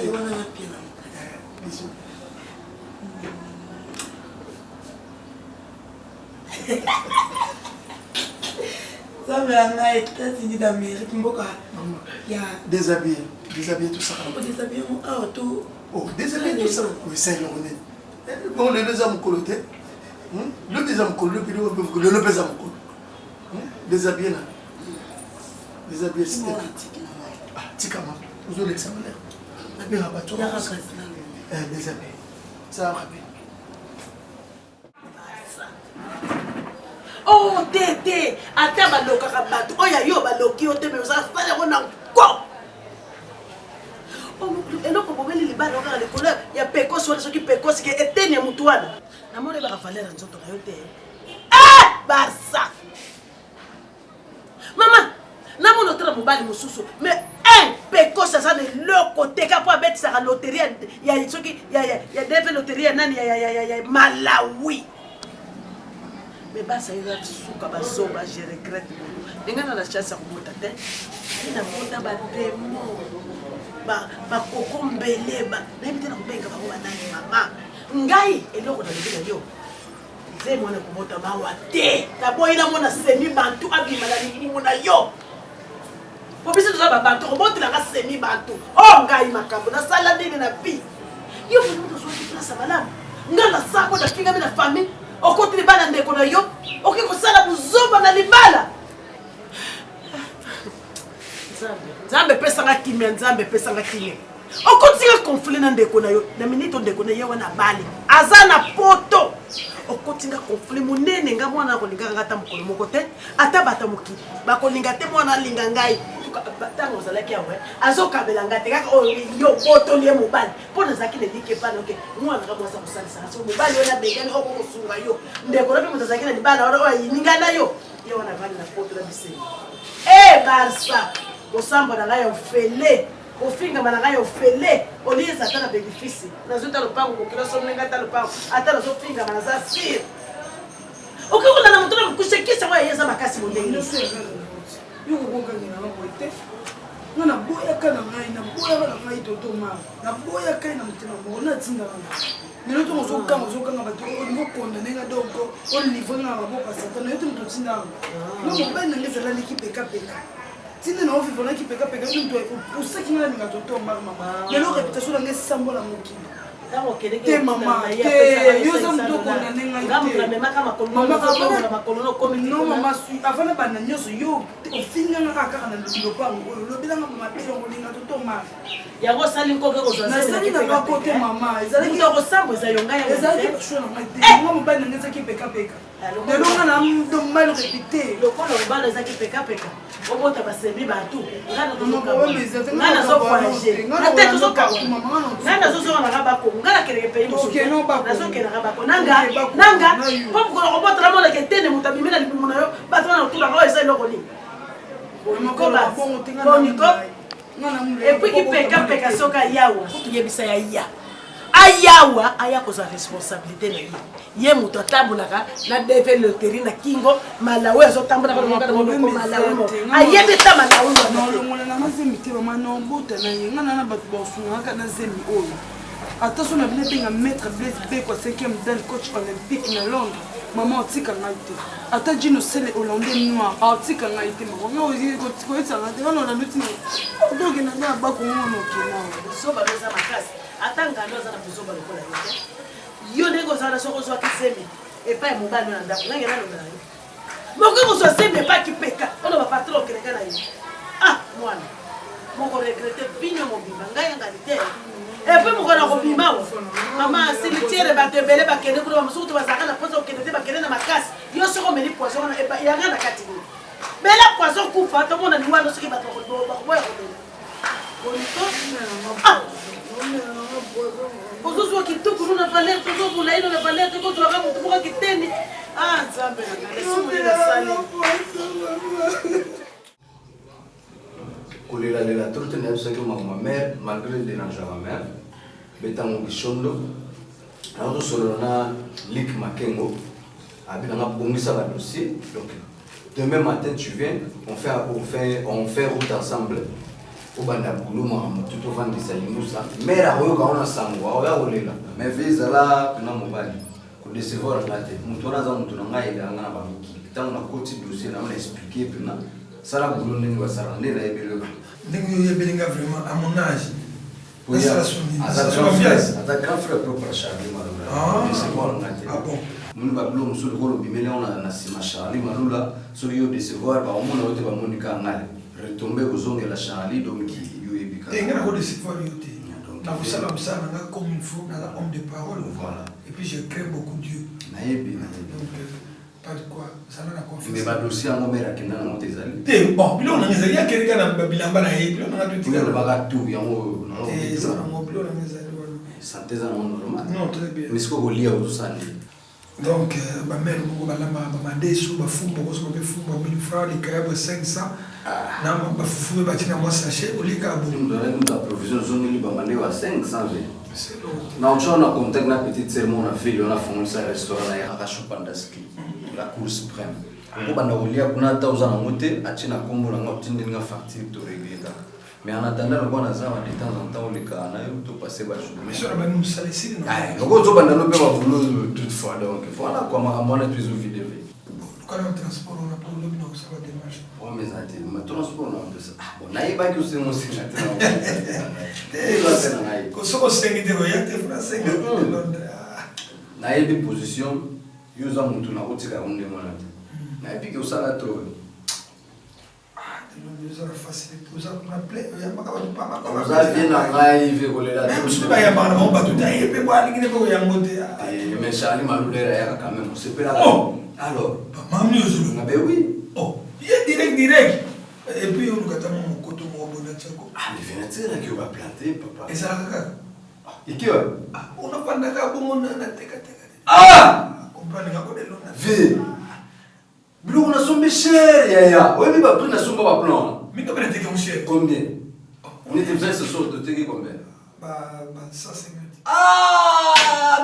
Bisous. Ça va États-Unis d'Amérique, mboka. Il y a déshabillé tout ça. Déshabillé tout. Oh, déshabillé tout ça. Oui, c'est le honnête. Bon, le deux hommes colotés. Le deux hommes colotés, le deux hommes colotés. Déshabillé là. Déshabillé c'était. Ah, tikama. Vous avez l'examen là. La bien rabattu. Déshabillé. Ça va rapide. Oh, tété, ata baloka kabatu. Oya yo baloki ote me ça ça on encore. Oh, eloko bomeli libalo ka le couleur ya peko so qui peko ce qui eteni mutuana. Na mole ba valeur nzoto ka yote. Barça. Maman, na mon autre mobile mususu, mais peko ça de le côté ka pour mettre ça loterie ya soki ya deve loterie nani ya Malawi. Mais bah ça ira souka bazoba je regrette ndengana la chance ya kubota te ina bonda ba demo ba kokombele ba na bite na kubenga ba ba nani mama ngai eloko na libela yo ze mwana kubota ba wa te ta boyina mona semi bantu abima la lingini mona yo popisi to ba bantu kubota la semi bantu oh ngai makambo na sala ndini na bi yo fundo zo ki place malamu ngala sako na finga na famille okoti libala ndeko na yo okikosala buzoba na libala Nzambe pesanga kimia Nzambe pesanga kimia okotinga conflit na ndeko na yo na minute ndeko na yo wana bali azana poto okotinga conflit munene nga mwana kolinga ngata mukolo moko te ata bata mokili bakolinga te mwana linga ngai tango zalaki awe azokabela ngate kaka yo poto liye mobali pona zaki ne dike pana oke mwana ka mwasa kusalisa so mobali ona begani okosunga yo ndeko na bimu zaki na libala ora yininga na yo wana vali na poto la biseni Barça osamba na ngai ofele ofinga na ngai ofele oliza ata na bénéfice nazuta lopango kokila somlenga ata lopango ata nazofinga na za sir okikola na mutuna kushekisha kwa yeza makasi mondenge yo kokoka ngina na boite ngana boya kana ngai na boya kana ngai toto mama na boya kai na mutema mo na tsinda na nelo to mozokanga bato o condamné nga doko o livre nga ba boka satana yo to tsinda no mo ba na ngeza la l'équipe peka tinde na ofi vona ki peka nto pour ça qui nga nga toto mama lelo réputation na ngesambo la mokili te mama yo za mto condamné nga non mama sui avant ba na nyoso yo ofinga nga kaka na lopango lo bilanga mama te ngo linga toto mama yango sali nkoke kozwa na sali na bakote mama ezali ko sambo za yonga ya ezali ko shona mate mama ba na ngeza ki peka lelo nga na mal répété lokola obala ezaki pekapeka obota basemi bato nga nazovoyage ate tozokanga nga nazozonga bakongo nga nakeleke pays mosunazokelaka bako nanga mpo mokolo kobotala moleke etene moto abimela libumu na yo bato wana otulaka oyo eza eloko nini boniko epuiki pekapeka soki ayawa tuyebisa ya ya ayawa aya kozwa responsabilité na ye moto atambolaka na deve loterie na kingo malawi azotambolaka malawi ayebi ata malawi nolongola na zembi te mama nobota na ye nga na bato bafungaka na zembi oyo ata so na bino benga maître Blaise Bekwa 5e dan coach olympique na Londres mama otika ngai te ata Gino Sele hollandais noir otika ngai te mama nga koyetsanga te wana olanduti na odokenda nde na bakongo wana okena soba loza makasi ata ngando aza na kozoba lokola yo ndenge ozala soko ozwaki semi epai ya mobali na ndako nange nalonga na yo mokoki kozwa semi epai kipeka ono bapatron okeleka na ye mwana moko regrete bino mobimba ngai yangali te epuis moko na kobima wa mama cimetiere bato ebele bakende kuna bamosuku to bazalaka na mposa okende te bakende na makasi yo soko omeli poison wana yanga na kati nini bela poison kufa tomona liwando soki bato bakoboya kobela ozozwa kitoko nuna valeur tozobula ino na valeur tokozwaka motu moka kiteni nzambe naesumulesali kolelalela toro te na biso soki ma mère malgré dérangeant ma mère betango bishondo nazosolola na Lik Makengo abinanga bongisa ba dossier donc demain matin tu viens on fait route ensemble obanda buluma motu tovandisa limusa mère akoyoka wana sango aoya kolela mais vie ezala pena mobali kodecevoir nga te motu wana aza motu na ngai elanga na bamikili ntango nakoti dossier na ona expliquer pena sala bulo ndenge basala nde nayebeleka ndenge oyebelinga vraiment à mon âge aza grand frère propre Charlie Malula decevoir nga te moni babulo mosusu lokolo obimeli ona na nsima Charlie Malula soki yo decevoir baomona oyo te bamonika ngale retomber ozongela Charlie donc yo ebika ngana ko decevoir yo te na kusala kusala nga comme il faut na homme de parole voilà et puis je crains beaucoup Dieu nayebi donc pas de quoi ça na confiance mais ba dossier ngo mera kenda na motezali te bon bilo na ngezali ya keleka na bilamba na ye bilo na tutika na baga tu yango no te ça na mo bilo na ngezali santé za normal non très bien mais siko kolia uzusani donc ba mère ngo balamba ba madesu ba fumbo ko so be fumbo 1000 francs les crêpes 500 na ba fufu ba tina moi sachet olika bo la provision zone li ba mande wa 500 na on a contact na petite sœur mon fille on a fondé ça restaurant na ya Kachupandaski la Cour suprême ngo banda kolia kuna ta uzana mote achina kombo na ngotindi nga facture to régler mais en attendant le bon azar de temps en temps les cas na yo to passer ba jour mais sur la nous salési non ngo zo banda no pe ba boulot toutefois donc voilà comment on a toujours vidéo quand on transport on a problème non ça va démarcher mais ati ma transport non de ça bon naïba que c'est mon signe ko soko sengite ko yate français de Londres naïbi position yuza muntu na utika unde mwana naïbi que usala trop usala facilité usala na play ya makaba du pama ko usala bien na ngai ve kolela même si ba ya bana mo batu ta yepe kwa lingine ko ya ngote mais Charlie Malulera ya quand même c'est pas alors mamni uzulu na be oui il est direct et puis on nous attend mon koto mo bona tchako les vénéteurs qui va planter papa et ça kaka ikiwa on a pas ndaka bongo na teka comprendre ngako de lona ve bilo na sombe cher ya oui ba prix na sombe ba plan mi ko bene teka mon cher combien on était besoin ce soir de teka combien ba 150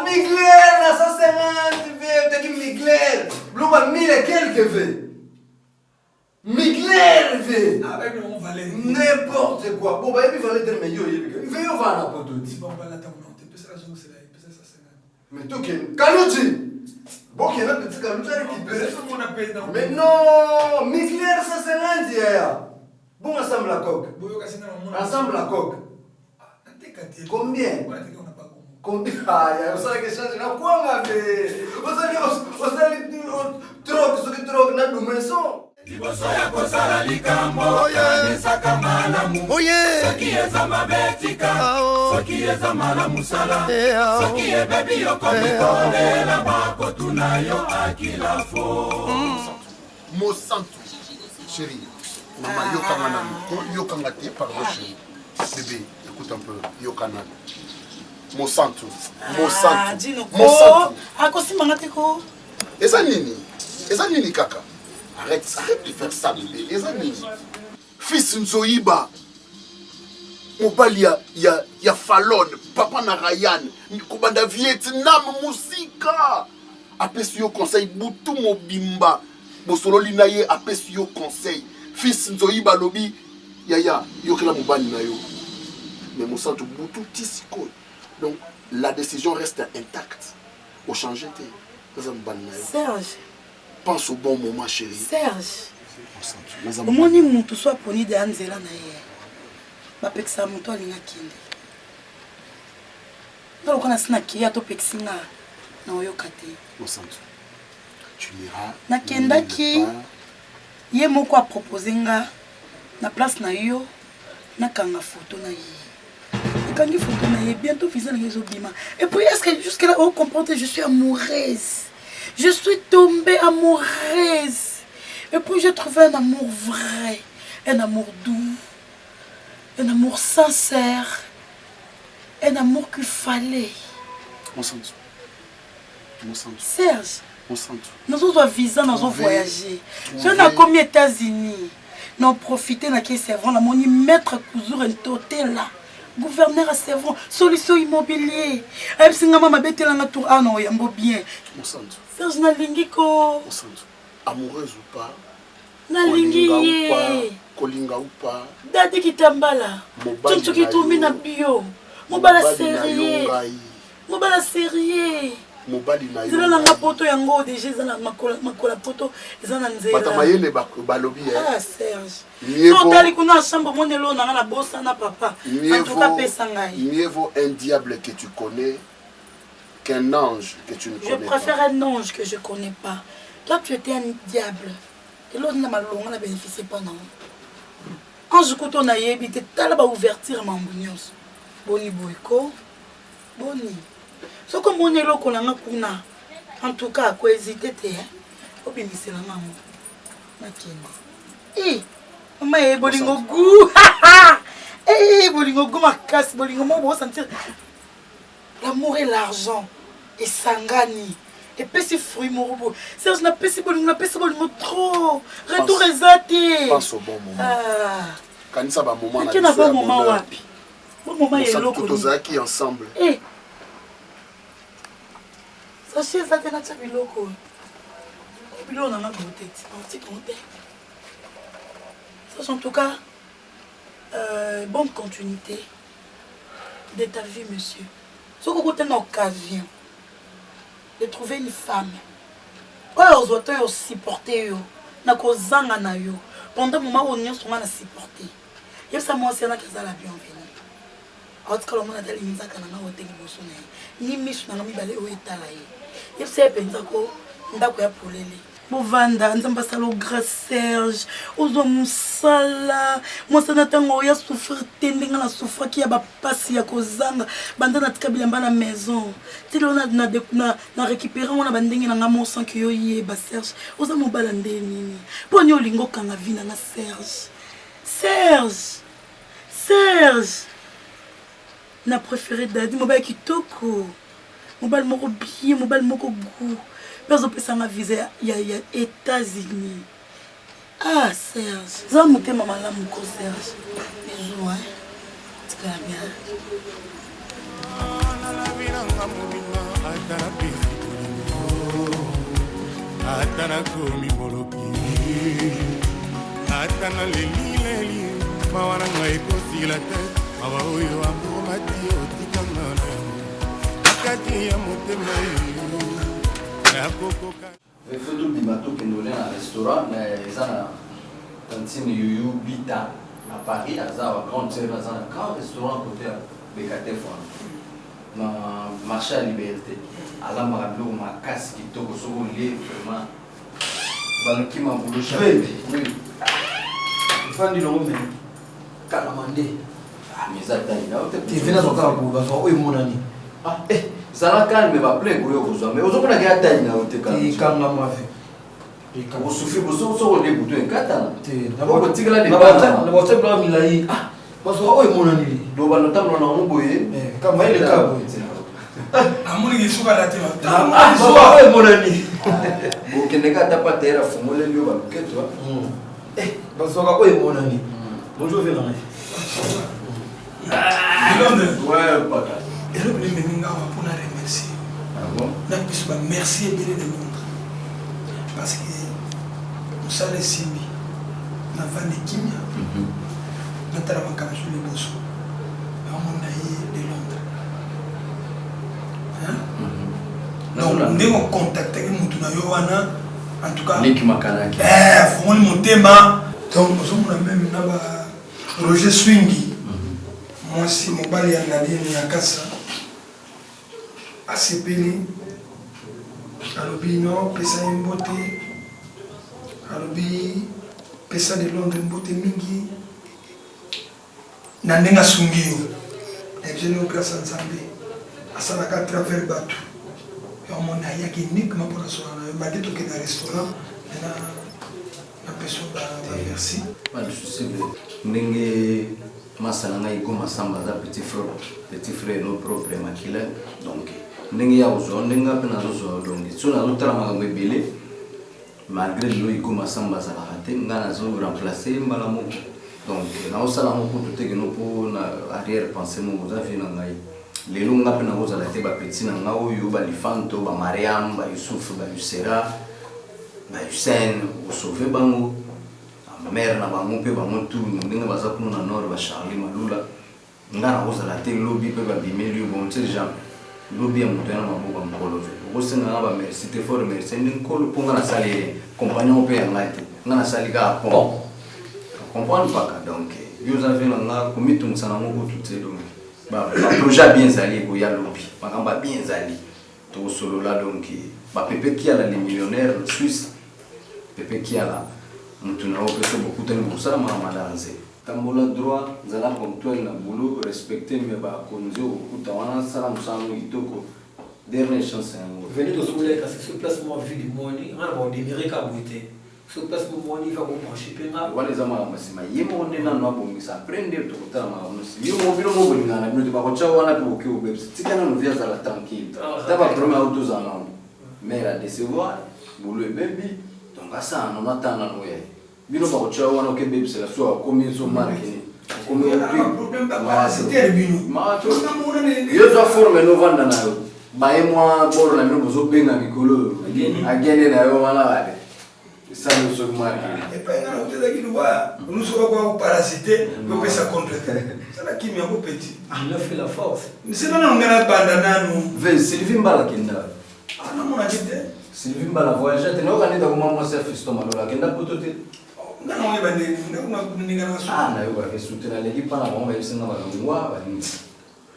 Migler na 150 ve teki Migler bilo ba 1000 et quelques ve Migler ve avec on valait n'importe quoi bon ba il valait de meilleur il veut yo va na poto si bon ba la ta non te pesa la journée c'est là pesa 150 mais toi Kaluji bon qui est là petit Kaluji récupérer on appelle dans mais non Migler 150 ya bon ensemble la coque boyo kasina mon ensemble la coque combien combien ya usala que change na kwanga ve usali troc ce que troc na dumeso Mosantu, chérie. Maman, yokanga te, pardon chérie. Bébé, écoute un peu, yokana. Mosantu, Mosantu. Eza nini kaka. Arrête de faire ça bébé. Eza nini. Fils Nzoïba. Mobali ya Fallon, papa na Ryan, kobanda Vietnam musika. Apesi yo conseil butu mobimba. Bosololi na ye apesi yo conseil. Fils Nzoïba lobi yaya yokela mobali na yo. Mais Mosantu butu tisiko. Donc la décision reste intacte. Au changer te. Serge. Pense au bon moment chérie. Serge. Au moins ni mutu soit poni de anzela na ye. Ba peksa mutu alinga kinde. Ndalo kona sina kia to peksinga na oyokate. Mosantu. Tu iras. Na kendaki ye moko a proposé nga na place na yo na kanga photo na ye. Kangi photo na ye bientôt visa na yezo bima. Et puis est-ce que jusque là on comprend que je suis amoureuse. Je suis tombée amoureuse. Et puis j'ai trouvé un amour vrai, un amour doux, un amour sincère, un amour qu'il fallait. Mosantu. Serge, Mosantu. nous avons visa, nous avons voyagé. Si on a commis aux États-Unis, nous avons profité de ce servant, nous avons maître Kouzour un hôtel là. Gouverneur à Sévron, solution immobilier. Et puis, maman m'a bêté la tour. Ah non, il y a un bien. Mosantu. Serge Nalingiko. Mosantu. Amoureuse ou pas? Nalingi. Kolinga ou pas? Dadi Kitambala. Tchoncho Kitumbi na bio. Mobala sérieux. Mobala sérieux. Mobali na yo. Zela na poto yango déjà zela makola poto ezana nzela. Batamayele balobi Ah Serge. Non tali kuna chambre monelo na na bossa na papa. En tout cas pesa ngai. Mieux vaut un diable que tu connais qu'un ange que tu ne connais pas. Je préfère un ange que je connais pas. Toi tu étais un diable. Et l'autre n'a malonga na bénéficié pas non. Ange koto na yebi te tala ba ouverture mambunios. Boni boyko. Boni. Ce que mon élo kolanga kuna. En tout cas, quoi hésiter te hein. Obimisi la maman. Makini. Eh, maman e bolingo gu. Eh, bolingo gu makasi, bolingo mo bo sentir l'amour et l'argent et sangani. Et pesi fruit morobo. Serge na pesi bolingo trop. Retour ezate. Pense au bon moment. Ah. Kanisa ba moment na. Quel a bon moment wapi? Bon moment yelo ko. Tous aki ensemble. Eh. Sachez ça na tsa biloko. Biloko na beauté. Anti compte. Ça en tout cas bonne continuité de ta vie monsieur. Si vous avez une occasion de trouver une femme, vous avez supporté na kozanga na yo pendant le moment où nous sommes supporté. Et ça moi c'est là que ça la bienvenue. En tout cas le monde a dit nzaka na wote liboso na ni misu na mibale o etala ye. Et c'est penza ko ndako ya polele. Bovanda nzamba salo grâce Serge ozo musala mosana tango ya souffrir tendinga na souffrir ki ya ba pasi ya kozanga banda na tikabila mbana maison tilo na récupérer on a bandingi na ngamo sans ki yo ye ba Serge ozo mobala ndeni poni olingo kanga vina na Serge na préféré dadi mobile kitoko mobile moko bien mobile moko goût parce que ça m'a visé il y a États-Unis. Ah Serge, ça m'a été maman là mon Serge. Bisous hein. C'est bien. Atana komi moloki. Atana leli mawana ngai kosi la tête. Mawa oyo amour mati otikanga na. Akati ya motema. Il faut tout le bateau qui nous un restaurant, mais ils ont la cantine Yuyu Bita à Paris, ils ont un grand restaurant côté BKT dans le marché à Liberté. À la Marablo, ma casse qui toque au second lit, vraiment. Baluki Mambulusha. Oui. Fandi no me. Kalamande. Ah, mais ça taille là. Tu viens à Zokara pour bazo oy monani. Ah, ça la calme va plein pour yo kozo. Mais ozo na ga taille na ote ka. Ti kanga mafi. Vous souffrez pour so les boutons kata. Na ba tigala de ba. Na ba tabla milai. Ah, bazo oy monani. Do ba no tamlo na mo boye. Kama ile ka boye. Amuni gisuka datima. Ah, bazo oy monani. Bo keneka tapa terra fumole lio ba keto. Bazo ka oy monani. Bonjour Vénéré. Ouais, papa. Et le premier minga pour la remercier. Ah bon? Merci et bien de monde. Parce que nous sommes les Simbi. Nous avons des Kimia. Nous avons des sur les bosses. Nous avons de Londres. Donc, nous avons contacté avec nous. En tout cas, Nick Makanaki. Faut monter ma. Donc, nous avons même Roger Swingi. Moi, si mon bal est en allié, il y a Kassa. ACPL. Alobino, Pesa Mbote. Alobi, Pesa de Londres Mbote Mingi. Nanenga Sungio. Et je nous grâce à Nzambe. Asalaka travers Batu. Et on m'a dit uniquement pour la soirée. Je m'a dit que dans le restaurant. La personne va merci. Je sais que Nengue Masalanga Igo Masamba, petit frère, nos propres maquillés. Donc, Nengue Yaouzo, Nenga Penazo, donc, sur la route à la Mabébélé, malgré le Igo Masamba Zalahate, Nanazo remplacé Malamo. Donc, nous allons tout que nous pouvons arrière-penser nos avis. Les longs Penazo à la Teba Petit Nangao, Yuba Lifanto, Mariam, Youssouf, Yusera, Hussein, Sauvé Bango. Mère na bango pe bango tout ndenge baza kuna na nord ba Charlie Malula ngana kozala te lobby pe ba bimeli bon tu sais jamais lobby ya mutu na maboko mkolo ve osenga na ba merci te fort merci ndenge kolo ponga na sali compagnon pe ya ngati ngana sali ga pont comprendre pas donc yo za fait nga komitu musana moko tout c'est donc ba projet bien sali ko ya lobby makamba bien sali to solo là donc ba pepe qui a les millionnaires suisse pepe qui a là nous avons fait beaucoup de choses à Madanze. Tambola droit, zala ponctuel na boulot, respecter mes bas conditions, beaucoup de temps, ça nous sommes itoko. Dernière chance. Venez de soulever parce que ce placement vie du monde, on va démirer qu'à bouter. Ce placement monde, il va vous pencher pénal. Voilà les amants, mais il y a mon élan na bon, ça prendre tout le temps. Il y a mon bureau mobile na, mais tu vas pas chaud na pour que au bébé. Si quand on vient à la tranquille, tu vas prendre autos en langue. Mais la décevoir, boulot baby. Donc ça, on attend na nous. Bino ba ochawa wana ke baby sela so komi so marke komi problème ba c'était bino ma to yo za forme no vanda nayo ba e moi boro na bino zo benga mikolo agene na yo wana wale ça no so marke et pas na oteza ki nuba nous so kwa parasiter ko pesa contre ça la kimi yango petit il a fait la force c'est non ngana bandana nous ve Sylvie Mbala kinda ah non mon a dit Sylvie Mbala voyage te no kanida ko mama sa fisto malola kenda potote na yo ba soutenir l'équipe pas la bon mais c'est na ba ngwa ba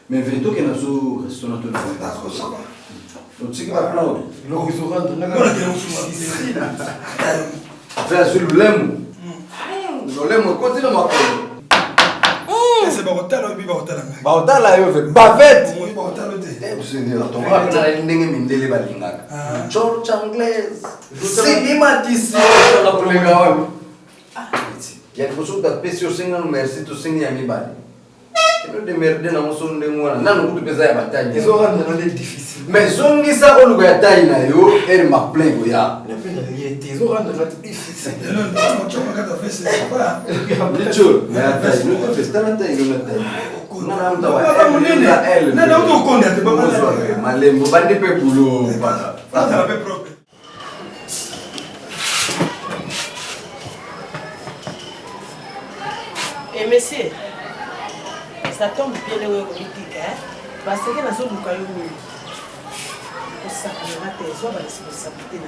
mais veto que na zo restaurant to na tiki ba plan le restaurant na ka faire sur le lemo côté de ma c'est ba hotel ou ba hotel ba hotel la yo bavette ba hotel te seigneur ton va na ndenge mindele ba lingaka George Anglaise c'est bimatisi la première fois. Il y a des choses qui sont très merci to singi ya mibali. Kino de merde na moso ndengwana. Nanu kutu pesa ya bataille. Ils ont rendu difficile. Mais zongi sa ko lugo ya taille na yo, elle m'a plein go ya. Ne peut rien, ils ont rendu difficile. non non tu vas ka faire c'est pas. Licho, mais taille, nous te festa na taille na taille. Na mta wa. Elle. Na auto konde te ba mala. Malembo bandi pe bulo bana. Ça la fait propre. Et monsieur, ça tombe bien le politique, hein? Parce que la zone du caillou, ça va être ça va responsabilité.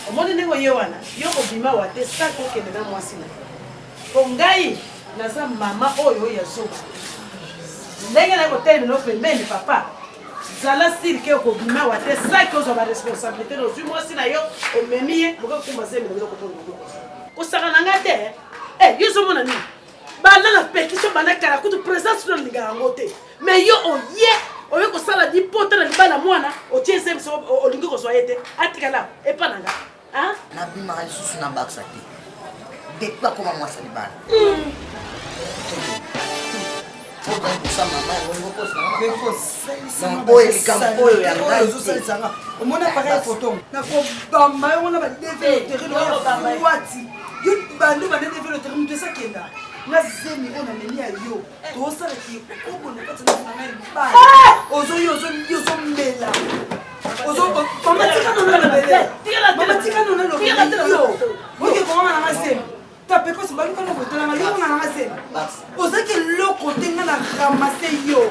Au moins, nous voyons, yo obima wa te ça ko ke na mwasi na. Kongai na sa mama oyo ya soba. Ndenge na ko tele no pembeni papa. zala sirke okobima wa te saki ozwa baresponsabilité nozwi mwasi na yo omemi ye mokakumba zemela biloko to kosaka na nga te yo ozomona nini banda na pétition banda kala kutu présence no linga yango te mais yo oye oye kosala dipota na libala mwana otie nse biso olingi kozwa ye te atikala epa na nga nabimaka lisusu na bakisa te depuis akoma mwasi libala omona pareil photo nakobamba yango na badevelotereati yo bando badevelotere moto esakenda nga zemi oyo namemi ya yo tosalaki okobonakati nangai libala ozoyo ozomela mamatika nona lobeyo okekongama na masemi tapeko sibalukana botelama yonga na masemi ozaki eloko te nga na ramase yo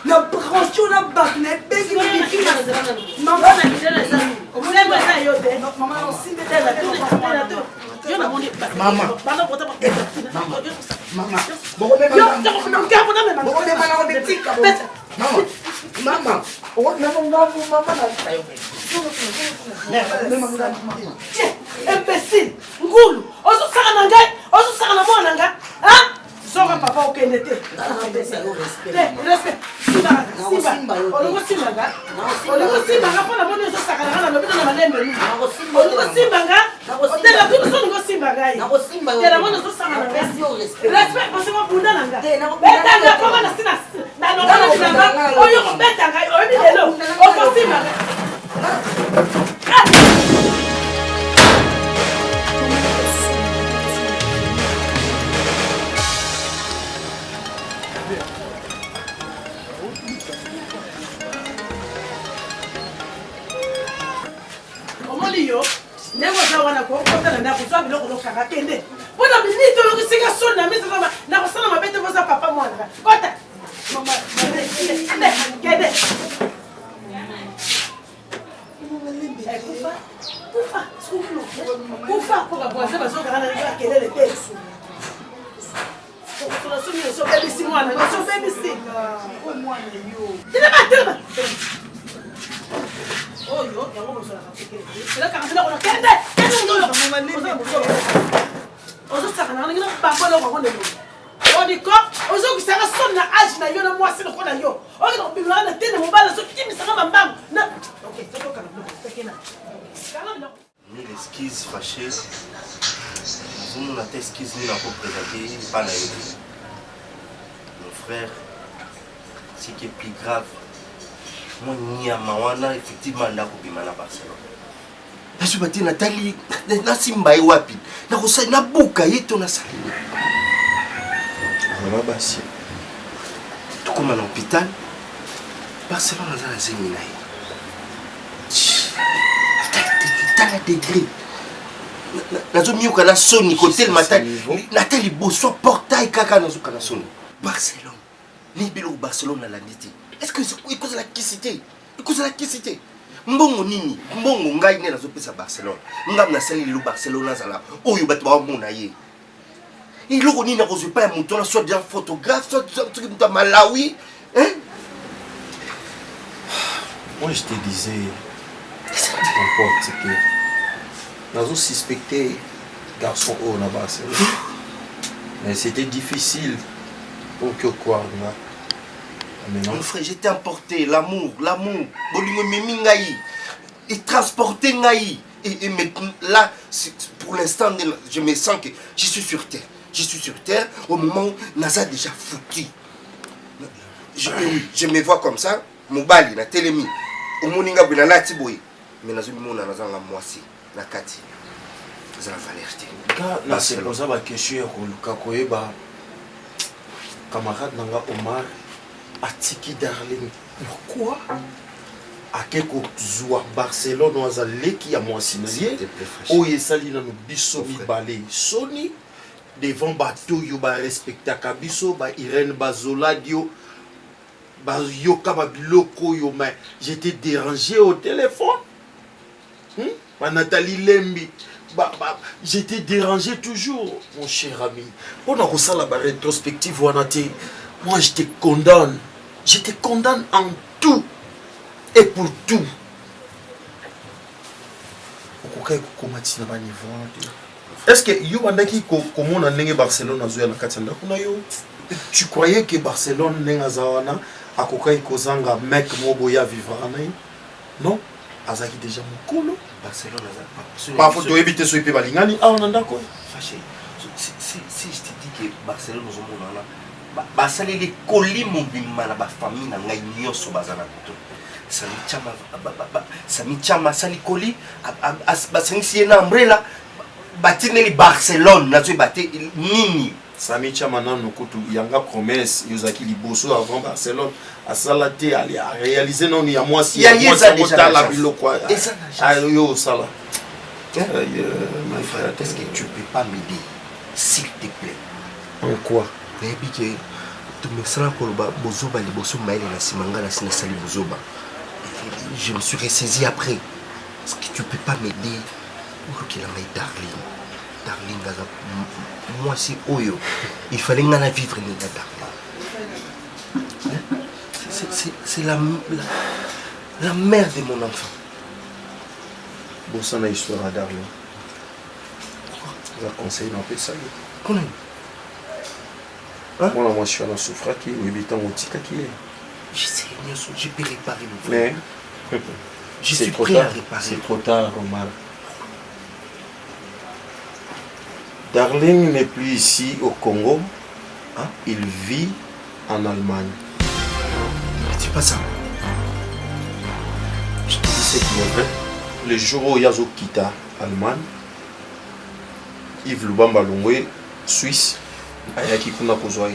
na branche na bato na ebengi imbécile ngulu ozosaka na ngai ozosaka na mwana nga soka papa okende te olingosimbanga mpona moni ozosakananga na lobito na malembe olingosimbanga otela tuso olingosimbanga tela moni ozosaka na respect osema bunda na nga betanga koma na sina nanonga oyo kobetanga oyebi lelo okosimbanga yo ndenge oza wana kokotana na kozwa biloko lokanga kende mpona miniti oyo kosinga soni na miso na kosala mabe te koza papa mwana kota kende kufa po baboise bazokanga na ligo akelele te solasoni osobebisi mwana osobebisi telema oyo yango bosolaka sekele kende ozosakana ndenge bamboloko yango ndelo odiko ozokisaka soni na age na yo na mwasi loko na yo okenda kobimaka na te na mobali azokimisaka bambango Ni l'esquisse fâchée, nous avons esquisse nous avons présenté par la mon frère, ce qui est plus grave. Moi, ni à Mawana, effectivement, on a coupé à Barcelone. Je suis parti Nathalie, na simba wapi, na kosa na buka yeto na sali. Voilà basi. Tout comme à l'hôpital, Barcelone a la séminaire. T'as degré. Nazomiuka na soni côté le matin. Nathalie bosso portail kaka nazoka na soni. Barcelone. Ni bilo Barcelone na landiti. Est-ce que c'est cause de la kissité? Cause de la kissité. Mbongo nini? Mbongo ngai ne nazopesa Barcelone. Ngam na sali lo Barcelone azala. Oyo bato ba mona ye. Et le nini na kozo pas mouton soit bien photographe, soit truc de Malawi, hein? Moi je te disais n'importe que nazo suspecté garçon au na Barcelone. Mais c'était difficile pour que quoi là. Mon frère, j'étais emporté, l'amour, bolingo memi ngai, et transporté ngai, et maintenant là, pour l'instant, je me sens que je suis sur terre. Je suis sur terre au moment où Naza déjà foutu. Je me vois comme ça, mon bali, na télémi, au moninga bina la tiboui, mais Naza mona Naza la moisi, la kati, Naza la valerté. Là, c'est pour ça ma question que Kakoeba, camarade Nanga Omar. Atiki Darling, pourquoi à quelque chose Barcelone ou à l'équipe à moi signaler où il s'allie dans le bisso balé Sony devant bateau yo ba respecter Kabiso ba Irène Bazola dio ba yo kaba biloko yo mais j'étais dérangé au téléphone ba Nathalie Lembi j'étais dérangé toujours mon cher ami on a ça la rétrospective wanate. Moi, je te condamne en tout. et pour tout. Est-ce que yo bandaki komona ndenge Barcelone azoya na kati ndako na yo? Tu croyais que Barcelone ndenge azawana akokai kozanga mec moboya vivra na? Non, azaki déjà mokolo. Barcelone azaki. Pas photo éviter so ipe balingani ah on ndako. Fâché. Si je te dis que Barcelone nous omona na basali les colis mobima na ba famille na ngai nyoso bazana kuto. Sami chama sali koli basangisi na umbrella batineli Barcelone na tu bate nini Sami chama na nokutu yanga promesse yozaki liboso avant Barcelone asala te ali a réaliser non ya moi si ya déjà la biloko yo sala. My frère, est-ce que tu peux pas m'aider s'il te plaît? En quoi? Baby que tu me seras pour bozoba liboso maile na simanga na sina sali bozoba. Je me suis ressaisi après. Est-ce que tu peux pas m'aider? Ok, la maille Darling. Darling, moi c'est Oyo. Il fallait que je vivre Darling. C'est la mère de mon enfant. Bon, ça n'a histoire à Darling. Je conseille d'en faire ça. Comment? Moi, je suis à la souffrance qui est 8 ans au tika qui est. Je sais, je peux réparer le vrai. Mais je suis prêt à réparer. C'est trop tard, Omar. Darling n'est plus ici au Congo. Hein? Il vit en Allemagne. Ne dis pas ça. Je te dis ce qui est vrai. Le jour où Yazo quitta Allemagne, Yves Lubamba Longwe, Suisse, Ayaki Kuna Kozoi.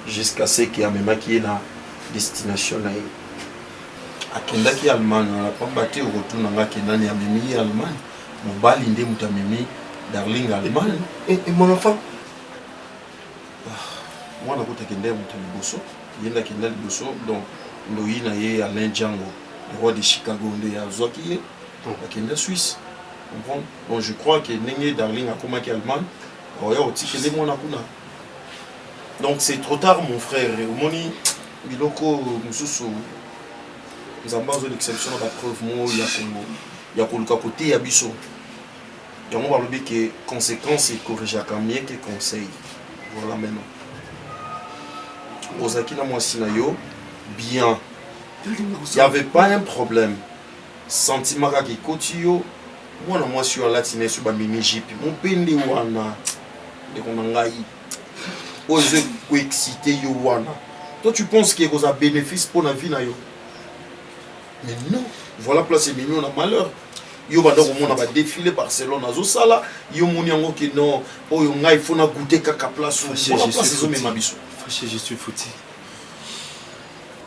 Jusqu'à ce qu'il y a même qui est la destination. Akendaki Allemagne, on n'a pas battu au retour dans la Kenani à Mimi Allemagne. Mon bal indé Moutamimi, Darling Allemagne. Et mon enfant? Moi, je suis Kende Moutamiboso. Il y a Kende Boso, donc Loïna et Alain Django, le roi de Chicago, de Azoki, Kende Suisse. Donc je crois que Nengue Darling a commencé Allemagne. Donc c'est trop tard, mon frère. Moni, Biloko, Moussou. Nous avons besoin d'exception de la preuve. Il y a le capoté, il y a Bisso. Et on va le dire que conséquences et corriger à mieux que conseil. Voilà maintenant. Ozaki na Mwasinayo, bien. Il n'y avait pas un problème. Sentiment qui continue. Moi, je suis en latin sur la mini-jip. Mon pende wana. Et qu'on a ose excité yo wana. Toi, tu penses qu'il y a un bénéfice pour la vie na yo? Mais non, voilà place mignon, on a malheur. Yo ba donc on a défilé Barcelone azo sala, yo moni yango que non, oh yo ngai faut na goûter kaka place où je suis foutu.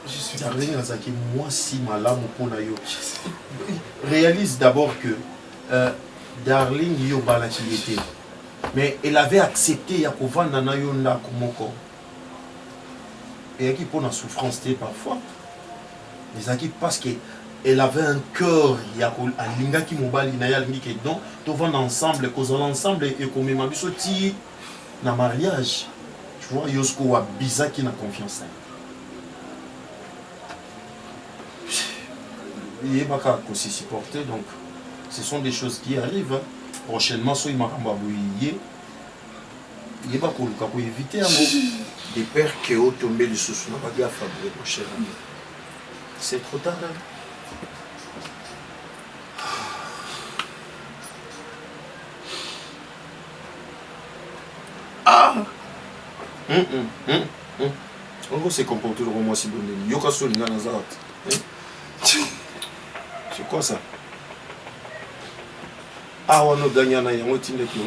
Je suis Darling Azaki moi si malamu pour na yo. Réalise d'abord que Darling yo bala qui était. Mais elle avait accepté yakovanda na yo na komoko. Et qui pour la souffrance parfois. Les acquis parce qu'elle avait un cœur, il y a un linga qui mobile, il y a un linga qui donc, tout va ensemble, causons ensemble et comme il m'a dit sorti dans mariage, tu vois, Yosko a bizarre qui n'a confiance. Il n'y a pas qu'à aussi supporter, donc ce sont des choses qui arrivent. Prochainement, soit il m'a rembouillé, il n'y a pas qu'à éviter des pères qui ont tombé le sous n'a pas gaffe à mon cher ami. C'est trop tard. Ah! En gros, c'est comporté le roman si bon. Yoka Solina Nazareth. C'est quoi ça? Ah, on a gagné un an, on tient le kilo.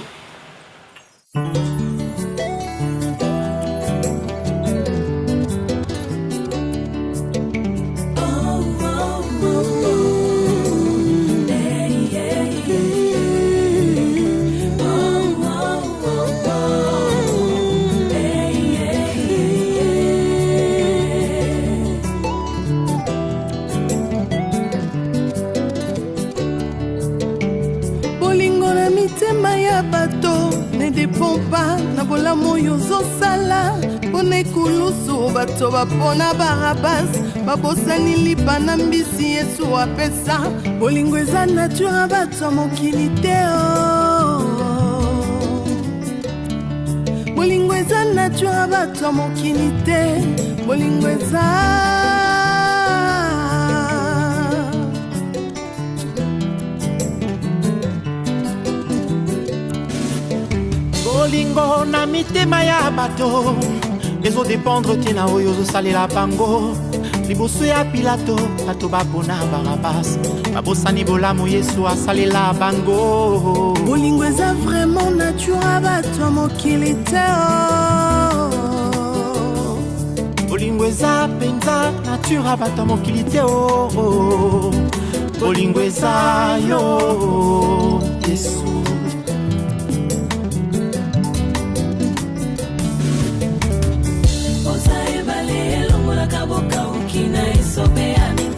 Dépend mpa na bolamu oyo ozosala mpona ekulusu bato bapona barabas babosani lipa na mbisi Yesu apesa bolingo eza nature ya bato ya mokili te bolingo eza nature ya bato ya mokili te bolingo eza bolingo na mitema ya bato ezodépendre te na oyo ozosalela bango liboso ya pilato bato bapona barabas babosani bolamu Yesu asalela bango bolingo eza vraiment nature ya bato ya mokili te bolingo eza mpenza nature ya bato ya mokili te bolingo eza yo Yesu